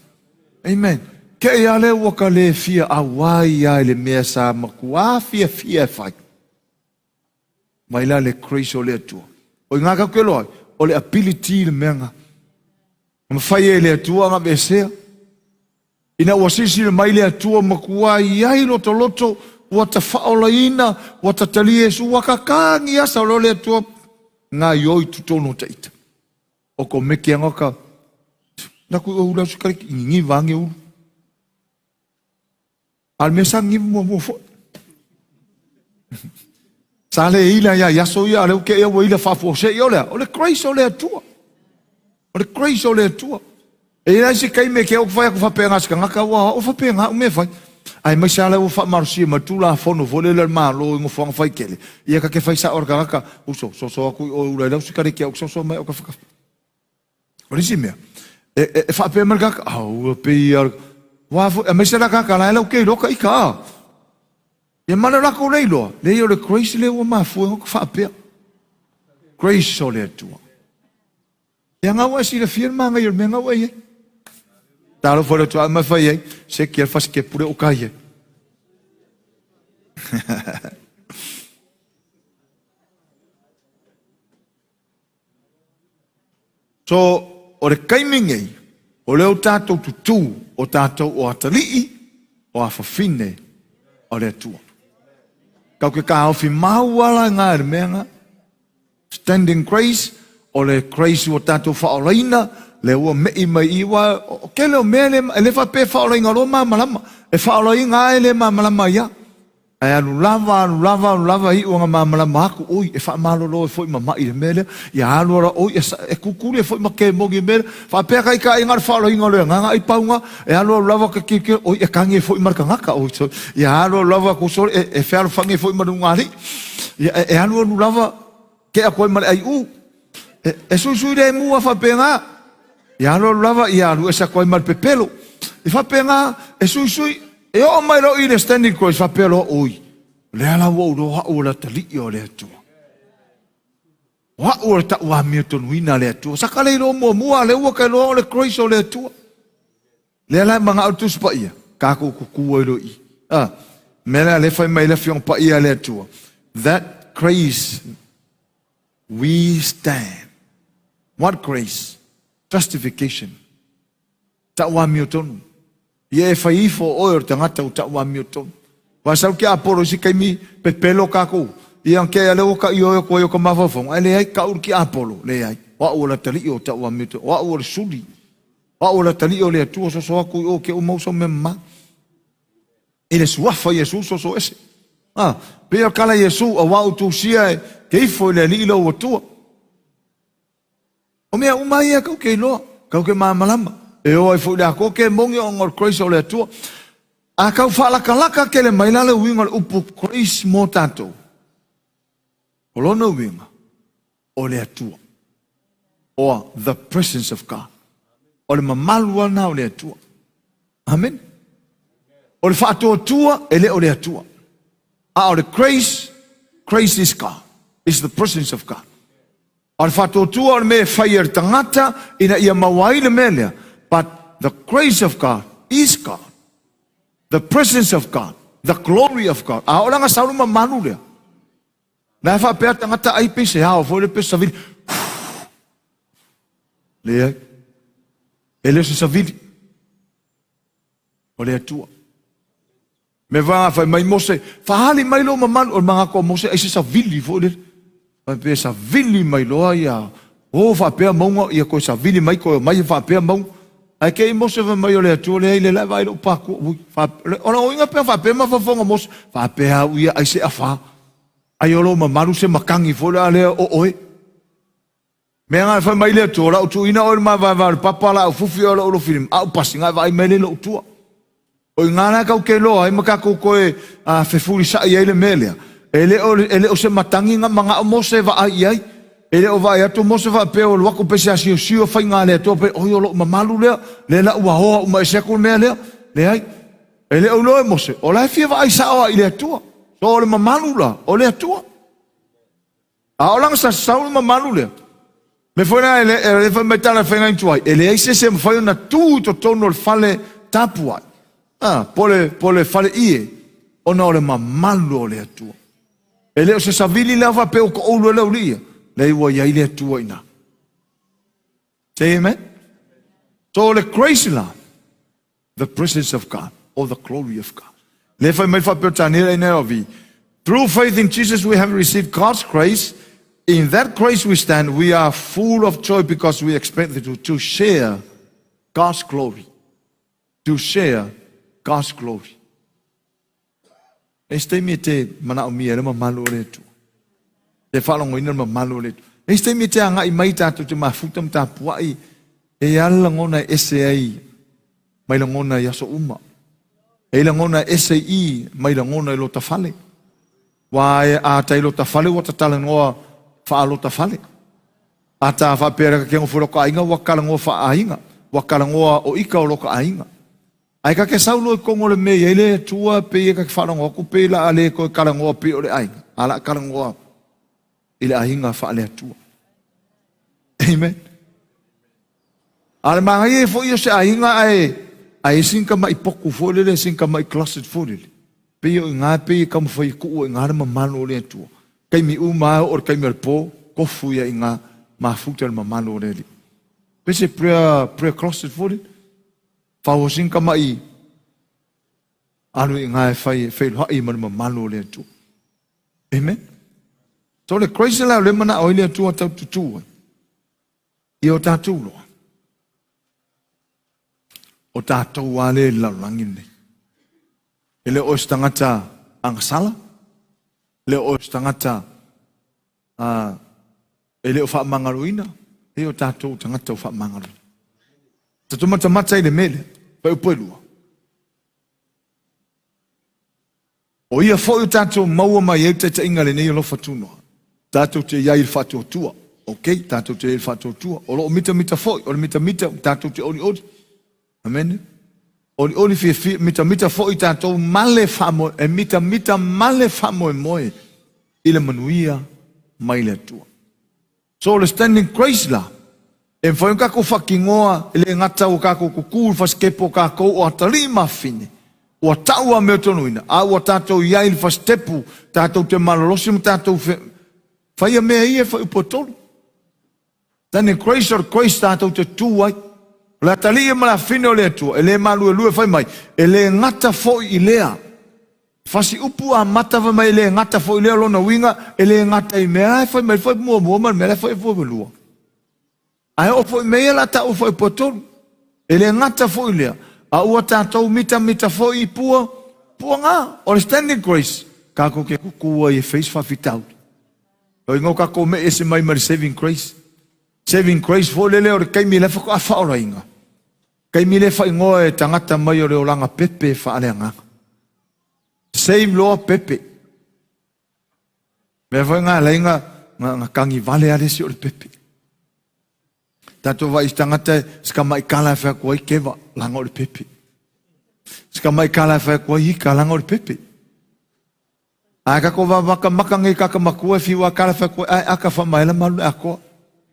Speaker 1: Amen. Ke ia le waka le fia awai ai le mea sa makua fia fai. Mai la le grace o le tua. O ngā kau ke loa, o le ability le meanga. Ma fai e le atua nga besea. Ina wasisi le mai le atua makua iai loto loto. Wata whaolaina, wata tali esu wakakangi asa o le atua. Ngā ioi tutono ta ita. O ko meke angaka. Naku o ula sukari ngi vange ulu. Al mesa ngi mo fo. Sale ila ya yaso ya le ke e ila fa fo se yo le. O le grace o le atua. O le grace o le atua. E ina si kai me ke o fa fa penga ska ngaka wa o fa penga o me fa. Ai mai sala o fa marsi ma tula fono vole le malo ngo fa fa kele. Ia ka ke fa sa orga ngaka uso so ku o ula le sukari ke o so mai o ka fa. Orisi e fa pe marga au pe ia wa me sala ka la o ke lo ka ika. E mana la ko leilo le yo le grace le o ma fu ko fa pe. Grace o le tua. E nga wa si le firma nga yo me nga wa ye. Talo fora tua ma fa ye se ke fa ke pure o ka ye. So o le kaimingei, o leo tātou tutu, o tātou o atalii, o awhawhine, o le atua. Kau ke ka hawhi mauala ngā e meanga, standing grace, o le grace o tātou whaolaina, le ua mei mai iwa, o ke leo mea le whape whaolaina lo māmalama, e whaolaina e le māmalama ia. E anu lava i o ngā māmalama aku, oi, e whaamalolo e fwoi mamai le mele, i aluara, oi, e kukuri e fwoi ma ke mogi mele, whapea kai ka ingar whaalo inga lea nganga i paunga, e aluara lava ka kike, oi, e kangi e fwoi marka ngaka, oi, so, i aluara lava kusore, e whiaro whangi e fwoi marungari, e aluara lava, ke a koe mare ai u, e sui re mua whapea ngā, i aluara lava, i aluara e sa koe mare pepelo, i whapea ngā, e sui, e o mai ro i le standing cross fa pelo oi. Le ala wo ro ha o la tali o le tu. Wa o ta wa mi to nuina le tu. Saka le ro mo le wo ka lo le cross o le tu. Le ala manga auto spa ia. Ka ko ku ro i. Me le fa mai le fion pa ia le tu. That grace we stand. What grace? Justification. Ta wa mi to nu. Ie fai fo o te ngata o ta wa mioto. Wa sau ke aporo si kai mi pepelo ka ko. Ia ke ale o ka i o ko ko mafofong. Ale ai ka ur ki apolo le ai. Wa o la tali o ta wa mioto. Wa o le suli. Wa o la tali o le tu so ku o ke o mo so memma. Ele suafa Jesus so ese. Pe kala Yesu o wa o tu sia ke fo le li lo o tu. O mea umai ka ke lo. Ka ke malama. E o ai fu le ako ke mongi o ngor Christ o le atua. A kau whaalaka ke le mailale winga le upu Christ mo tatou. O lono winga o le atua. Or the presence of God. O le mamalua na o le atua. Amen. O le whaatua tua e le o le atua. A o le Christ is God. Is the presence of God. O le whaatua tua o le me whaia tangata ina ia mawai le melea. But the grace of God is God. The presence of God. The glory of God. A ora nga saulu ma manu lea. Na fa pe tangata ai pe se hao fo le pe sa vili. Le ele se sa vili. O le atua. Me va fa mai mose fa hali mai lo ma manu o manga ko mose ai se sa vili fo le. Pa pe sa vili mai lo ia. O fa pe monga ia ko sa vili mai ko mai fa pe monga. Ai ke i mose va mai o le atua le le vai lo pa ko ona o inga pe fa pe ma fa fonga mose fa pe ha ia ai se afa ai o lo ma maru se makangi fo le o oi me nga fa mai le atua o tu ina o ma va papa la o fufi o lo film au pasinga vai mele lo tua o inga na ka ke lo ai ma ka ko a fe fuli sa ia le mele ele o se matangi nga manga o mose va ai ele o vai atu mose va pe o wako pe sia sio fa ngale to pe o yo lo mamalu le la wa ho ma se ko me le ai ele o lo mose o la fi va isa o ile tu so le mamalu la o le tu a o lang sa sa o mamalu le Me foi na ele foi metala fenga intuai. Ele ai se foi na tu to tono le fale tapua. Pole fale ie. Ona ole mamalo le atua. Ele o se savili lava pe o ko ulu le ulia. Le wa ia ile atua ina. Say amen. So the grace love, the presence of God, or the glory of God. Le foi mai fa pe tanira ina ovi. Through faith in Jesus we have received God's grace. In that grace we stand, we are full of joy because we expect to share God's glory. To share God's glory. Este mi te mana o mi ele ma malo le tu. Te whalongo ina ma malo le tu. Este mi te anga i mai tātou te mafutam tā puai. E ala ngona ese ai. Mai la ngona yaso uma. E la ngona ese i. Mai la ngona ilo tafale. Wa e a ta ilo tafale wa ta tala ngoa whaalo tafale. A ta whapera ka kengo furoko ainga wakala ngoa wha ainga. Wakala ngoa o ika o loka ainga. Ai ka ke saulo e kongo le mei ele tua pe e ka whanongo ku pe la ale ko kala ngoa pe o le ainga. Ala kala ngoa ile ainga wha ale atua. Amen. Ale mangai e fo iyo se ainga ai sinka mai poku fo le sinka mai closet fo le. Pe o ngā pe kam fai ku o ngā ma mano le atua. Kai mi uma or kai mi po kofu ia inga mafuta le mamalo le. Pese prayer closet for it. Fa o sinka mai anu inga fai hai man mamalo le tu. Amen. So le crazy la le mana oile tu ta tu. Io ta tu lo. O ta tu wale la langine. Ele o stangata ang sala. Le o tangata ele o fa mangaruina e o tatou tangata o fa mangaru tatou mata ile mele pa o puelua o ia fo o tatou maua mai e te ingale nei lo fatuno tatou te ia il fatu tua okay tatou te il fatu tua o lo mita fo o mita tatou te oli amen oli fi mita fo i tatou male famo e mita male famo e moe ile manuia mai le tua. So le standing grace la e foi kako fakingoa ele ngata o kako kukul faskepo kako o atali mafine o taua me tonuina a o tatou ia il fastepu tatou te malolosi tatou fai me ia fai potolo. Standing grace or grace tatou te tuai la talia mala fino le tu ele malu lu fai mai ele ngata fo ilea fasi upu a mata va mai ele ngata fo ilea lona winga ele ngata I mea fai mai fai mo man me fai fo lu ai o fo me la ta o fo potol ele ngata fo ilea a o ta to mita fo I puanga or standing grace ka ko ke ku e face fa fitau o ngo ka ko me ese mai saving grace fo lele o kai mi le fo a fa ora inga. Kai mile fa ingoe tangata mai o leolanga pepe fa aleanga. Save loa pepe. Me fa nga lenga nga kangi vale ale si o le pepe. Tato vai tangata ska mai kala fa ko keva langa o le pepe. Ska mai kala fa ko hika langa o le pepe. Aka ko va maka ngai ka makua fi wa kala fa ko aka fa mai la malu ako.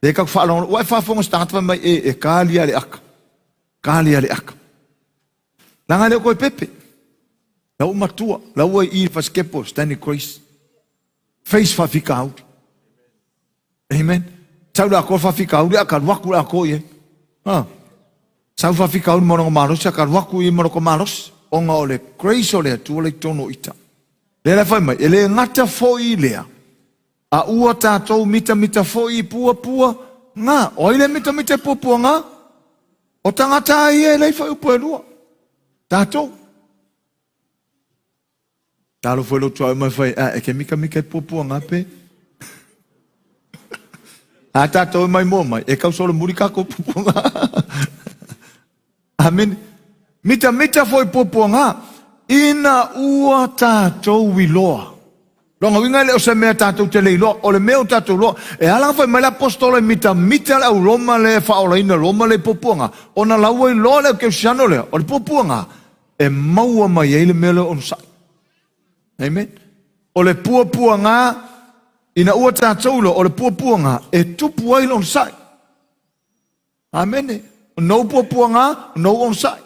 Speaker 1: De ka fa long wa fa fo start mai e kali ale aka. Kali ale aka. Langa le ko pepe. La uma tua, la ua I faskepo standing grace. Face fa fika out. Amen. Tau la ko fa fika out aka waku la ko ye. Sau fa fika out mono maros aka waku I mono maros. Onga ole grace ole tu ole tono ita. Le la fa mai ele ngata fo I lea. A ua tatou mita fo I pua nga oile mita pua nga. O tangata ia lei fai upuelua. Tatou. Talo foi lo tua mai fai e ke mika pupua ngape. A tatou mai mo mai e kau solo muri kako pupua nga. Amen. Mita foi pupua nga. Ina ua tatou wiloa. Longa winga le o se mea tatou te leilo, o le mea tatou loa. E ala fai mai la apostolo mita la u loma le faolaina, loma le popuanga. O na laua I loa le ke siano le, o le popuanga. E maua mai e le mea le on sai. Amen. O le puanga, ina ua tatou lo, o le popuanga, e tupu ai le on sai. Amen. No pupunga, no on sai.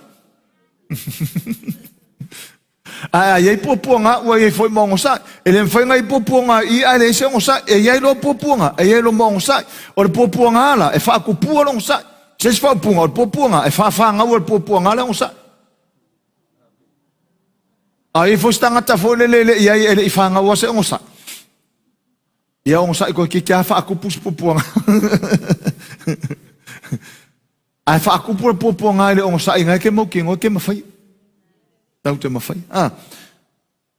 Speaker 1: Ai pupunga, wa foi mong sai. Ele foi ngai pupunga I ale se on sai. E ai lo pupunga, e ai lo mong sai. O pupunga la, e fa ku pu long sai. Se fa punga, o pupunga, e fa nga o pupunga long sai. Ai foi stanga ta foi le e ai ele fa nga o se on sai. Ia on sai ko ki ka fa ku pu pupunga. Ai fa ku pu pupunga le on sai ngai ke mo ki ngo ke mafai. Tau te mawhai.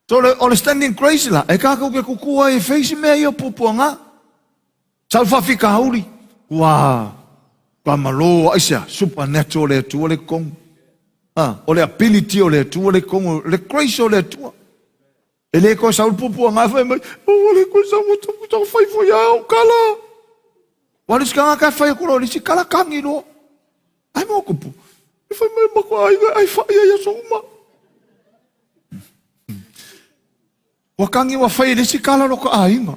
Speaker 1: So le standing crazy la. E kako ke kukua e face mea I o pupua ngā. Sau whawhika hauri. Wā. Kwa malo aisia. Supernatural le atua le kongu. O le ability o le atua le kongu. Le crazy o le atua. E le koe sau pupua ngā whai mai. O le koe sau muta whai whai au kala. Wale sika ngā kai whai kuro. Lisi kala kangi loa. Ai mo kupu. E whai mai mako ai whai ai aso uma. Wakangi wa whai resi kala no ka ainga.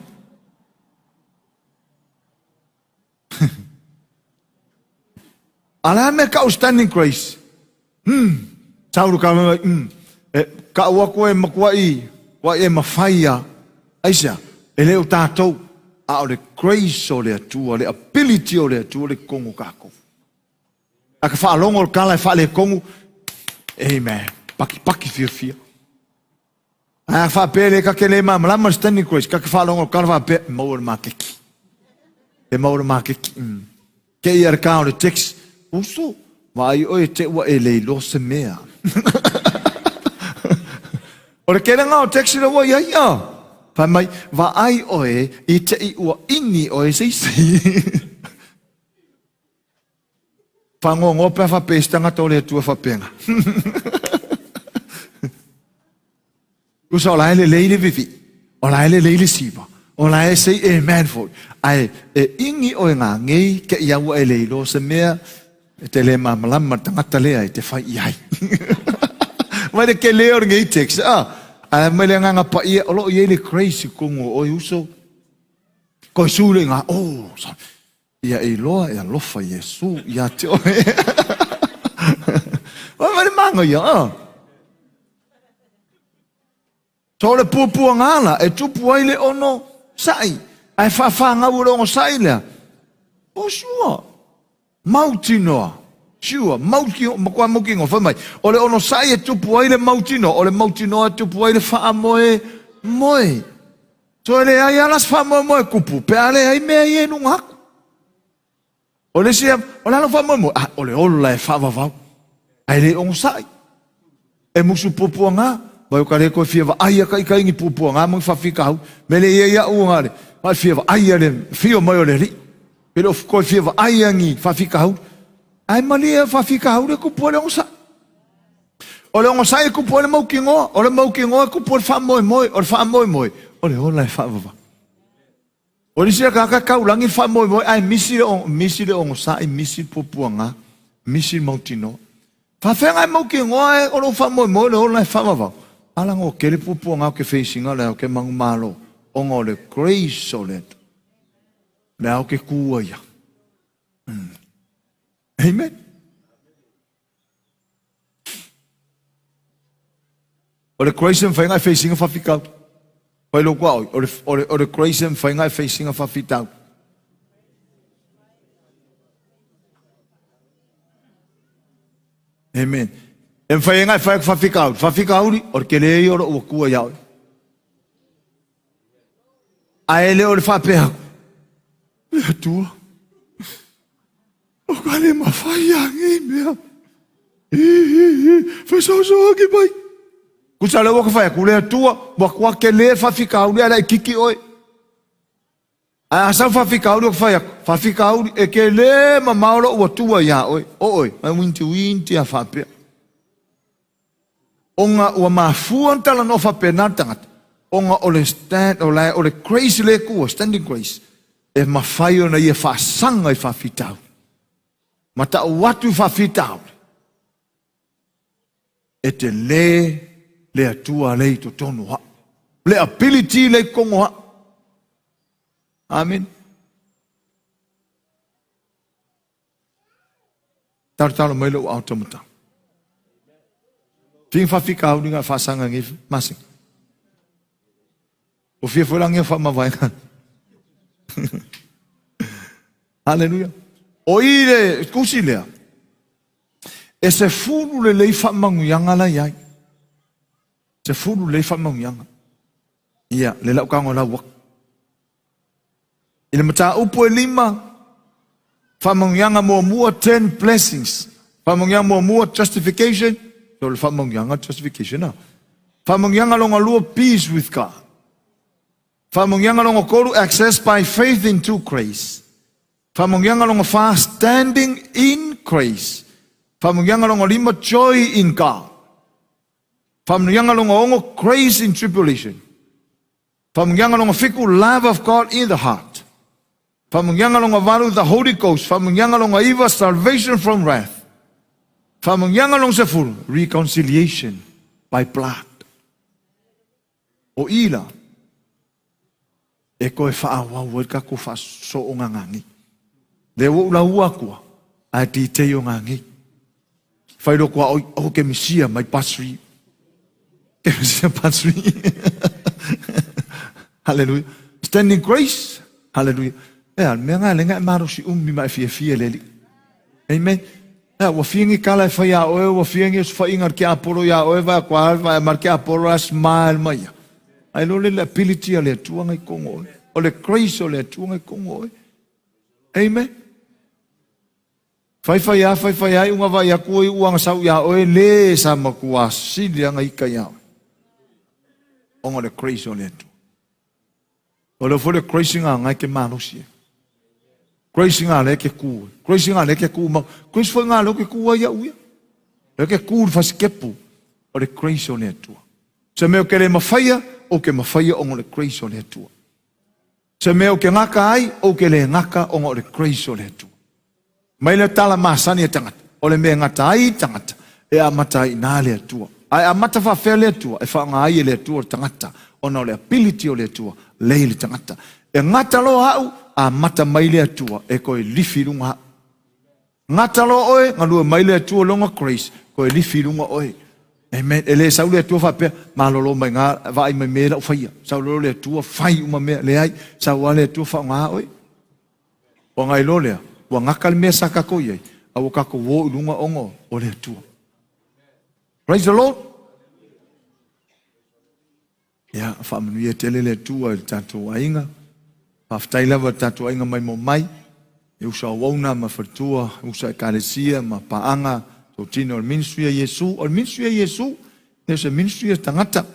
Speaker 1: Ala me ka standing grace. Tauru ka me ka ua koe makua I. Wa e mawhaia. Aisa. E leo tātou. A o le grace o le atua. Le ability o le atua. Le kongu kako. A ka whaalongo o kala e wha le kongu. Amen. Paki fia. A fa pele ka kele ma malama standing grace ka fa longo ka fa pe maur makeki. E maur makeki. Ke ir ka o text. Uso vai o te wa ele lo se mea. Ora ke nga o text lo ya ya. Fa mai va ai o I te I o ini o sei. Fa ngo pe fa pe stanga tole tu fa penga. Usa ola ele leile vivi. Ola ele leile siva. Ola e sei amen for. Ai ingi o ngā ngei ke ia ua ele lo se mea te le malama tangata lea te whai iai. Mai ke leo ngei text. Ai mai le nganga pa ia olo I ele crazy kongo o uso. Ko sule ngā ia e loa e alofa Yesu ia te oe. Mai manga ia. So le pupua ngala e tupu ai le ono sai. Ai whawhanga uro o sai lea. O sure. Mautinoa. Sure. Makua mukingo whamai. O le ono sai e tupu ai le mautino. O le mautinoa e tupu ai le wha moe. Moe. So le ai alas wha moe kupu. Pe ale ai mea I nunga haku. O le sia. O le alo wha moe. O le ola e wha. Ai le ono sai. E musu pupua ngā. Vai o kare koe fia wa aia kai ingi pupua ngā mung whawhika hau. Mele ia uangare. Vai fia wa aia le fio mai o le ri. Pero koe fia wa aia ngi whawhika hau. Ai mali e whawhika hau le kupua le onsa. O le onsa e kupua le maukingoa. O le maukingoa e kupua le wha moe. O le wha moe. O le ola e wha. O le sia kaka kaulangi wha moe. Ai misi le onsa. Ai misi pupua ngā. Misi mautino. Whawhenga e maukingoa e o le wha moe. Le ola e wha. Alango ke le pupu ngā ke whaisinga leo ke mangu malo. O ngā le grace o le. Leo ke kua ia. Amen. O le grace en whainga e whaisinga whawhikau. Pai lo kua oi. O le grace en whainga e whaisinga whawhitau. Amen. En whainga e whawhikau. Whawhikau ri, or ke lei ora ua kua iau. A ele o le whapeha. Lea tua. O ka le mawhai angi mea. Whesausoa ki pai. Kusa le waka whai, ku lea tua. Wakua ke lea whawhikau ri, ala e kiki oi. A asau whawhikau ri o whai. Whawhikau ri, e ke lea ma maura ua tua ia oi. Oi, mai winti a whapea. Onga ua mafuan tala no whapena tangata. Onga o le stand, o le grace le kua, standing grace. E mawhai o na ia whaasanga I whawhitau. Ma ta watu whawhitau. E te le atua le to tonu ha. Le ability le kongo ha. Amen. Talo mai lo automata. Ting fa fika au nga fa sanga ngi masing. O fia foi lang fa mavai kan. Hallelujah. O ile kusilea. Ese fulu le lei fa manguyanga la yai. Se fulu le fa manguyanga. Ia, le lau kango la wak. Ile mata upo e 5 fa manguyanga mua 10 blessings. Fa manguyanga mua justification. So le fa manguyanga justification na. Fa manguyanga longa lua peace with God. Fa manguyanga longa koru access by faith into grace. Fa manguyanga longa fast standing in grace. Fa manguyanga longa 5 joy in God. Fa manguyanga longa ongo grace in tribulation. Fa manguyanga longa fiku love of God in the heart. Fa manguyanga longa valu the Holy Ghost. Fa manguyanga longa iwa salvation from wrath. Fa manguyanga longa sefuru reconciliation by blood. O ila e koe fa awa ka ko fa so o ngangi. Le wo la ua kua a ti te o ngangi. Fai lo kua o ke misia mai pasri. Ke misia pasri. Hallelujah. Standing grace. Hallelujah. E me nga lenga maro si mi mai fia leli. Amen. Wa fiengi kala e fai a oe, wa fiengi us fai ingar ki aporo ya oe, va mar ki aporo a smile mai. Ai lo le ability a le tuanga i kongo oe. O le grace o le tuanga i kongo oe. Amen. Fai ai unga vai a kua i uanga sau ya oe, le sa makua sili anga ika ya oe. Onga le grace o le tu. O le fo le grace nga ngai ke mano si. Grace nga le ke ku. Grace nga le ke ku ma. Grace fo nga lo ke ku ya uia. Le ke ku fa skepu. O le grace o le tu. Se me o ke le mafaya o ke mafaya o le grace o le tu. Se me o ke ngaka ai o ke le ngaka o le grace o le tu. Mai le tala masani e tangata. O le me ngata ai tangata. E amata i na le tu. Ai amata fa fe le tu. E fa nga ai le tu o tangata. Ona le ability o le tu. Le le tangata. E ngata lo hau a mata mai le atua e koe lifi lunga. Ngata lo oe, ngalua mai le atua longa grace, koe lifi lunga oe. Amen. E le sau le atua whapea, malolo mai ngā, vai mai mea lau whaia. Sau lo le atua, whai uma mea, le ai, sau le atua wha ngā oe. O ngai lo lea, ua ngaka le mea saka koe ai, a o kako wo lunga ongo o le atua. Praise the Lord. Ia, whamanuia tele le atua, le tātou ainga. Paftai lava tatu ainga mai mo mai. E usa wauna ma fartua, usa ekalesia, ma paanga, so tino al ministry a Yesu. Al ministry a Yesu, there's a ministry a tangata.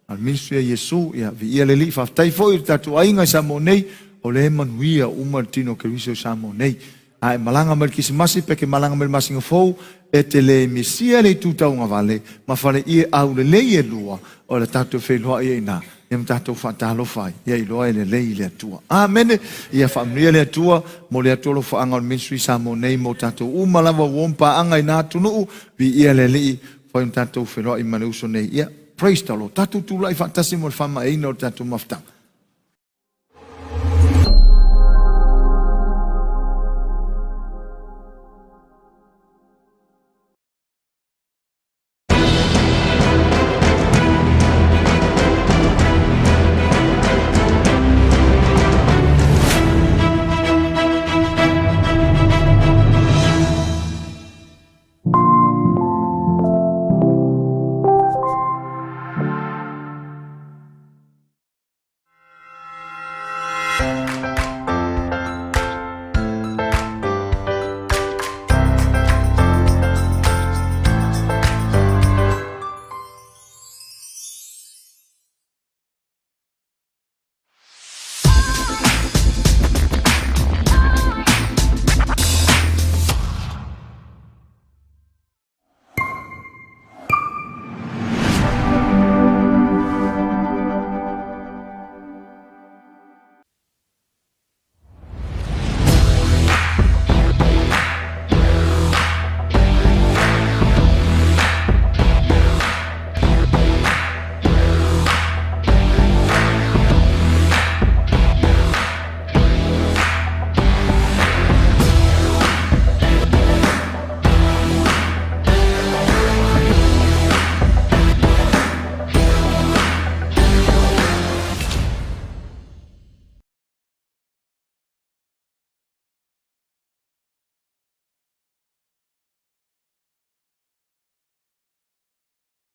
Speaker 1: Al ministry a Yesu, ia vi ia leli, paftai foi tatu ainga sa mo nei, o le manuia umar tino keriso sa mo nei. Ai malanga mal kisimasi, peke malanga mal masinga fou, e te le misia le tutau nga vale, ma fale ie au le leie lua, o le tatu whelua ia ina. E mtatou whaatalo whai. Ia i loa e le lei le atua. Amen. Ia whaamria le atua. Mo le atua lo whaanga o ministry sa mo nei mo tatou umalawa wompa anga i nā tunuu. Vi ia le lei. Whai mtatou wheloa i maneuso nei. Ia praise the Lord. Tatou tūlai whaatasi mo le whama eina o tatou maftanga.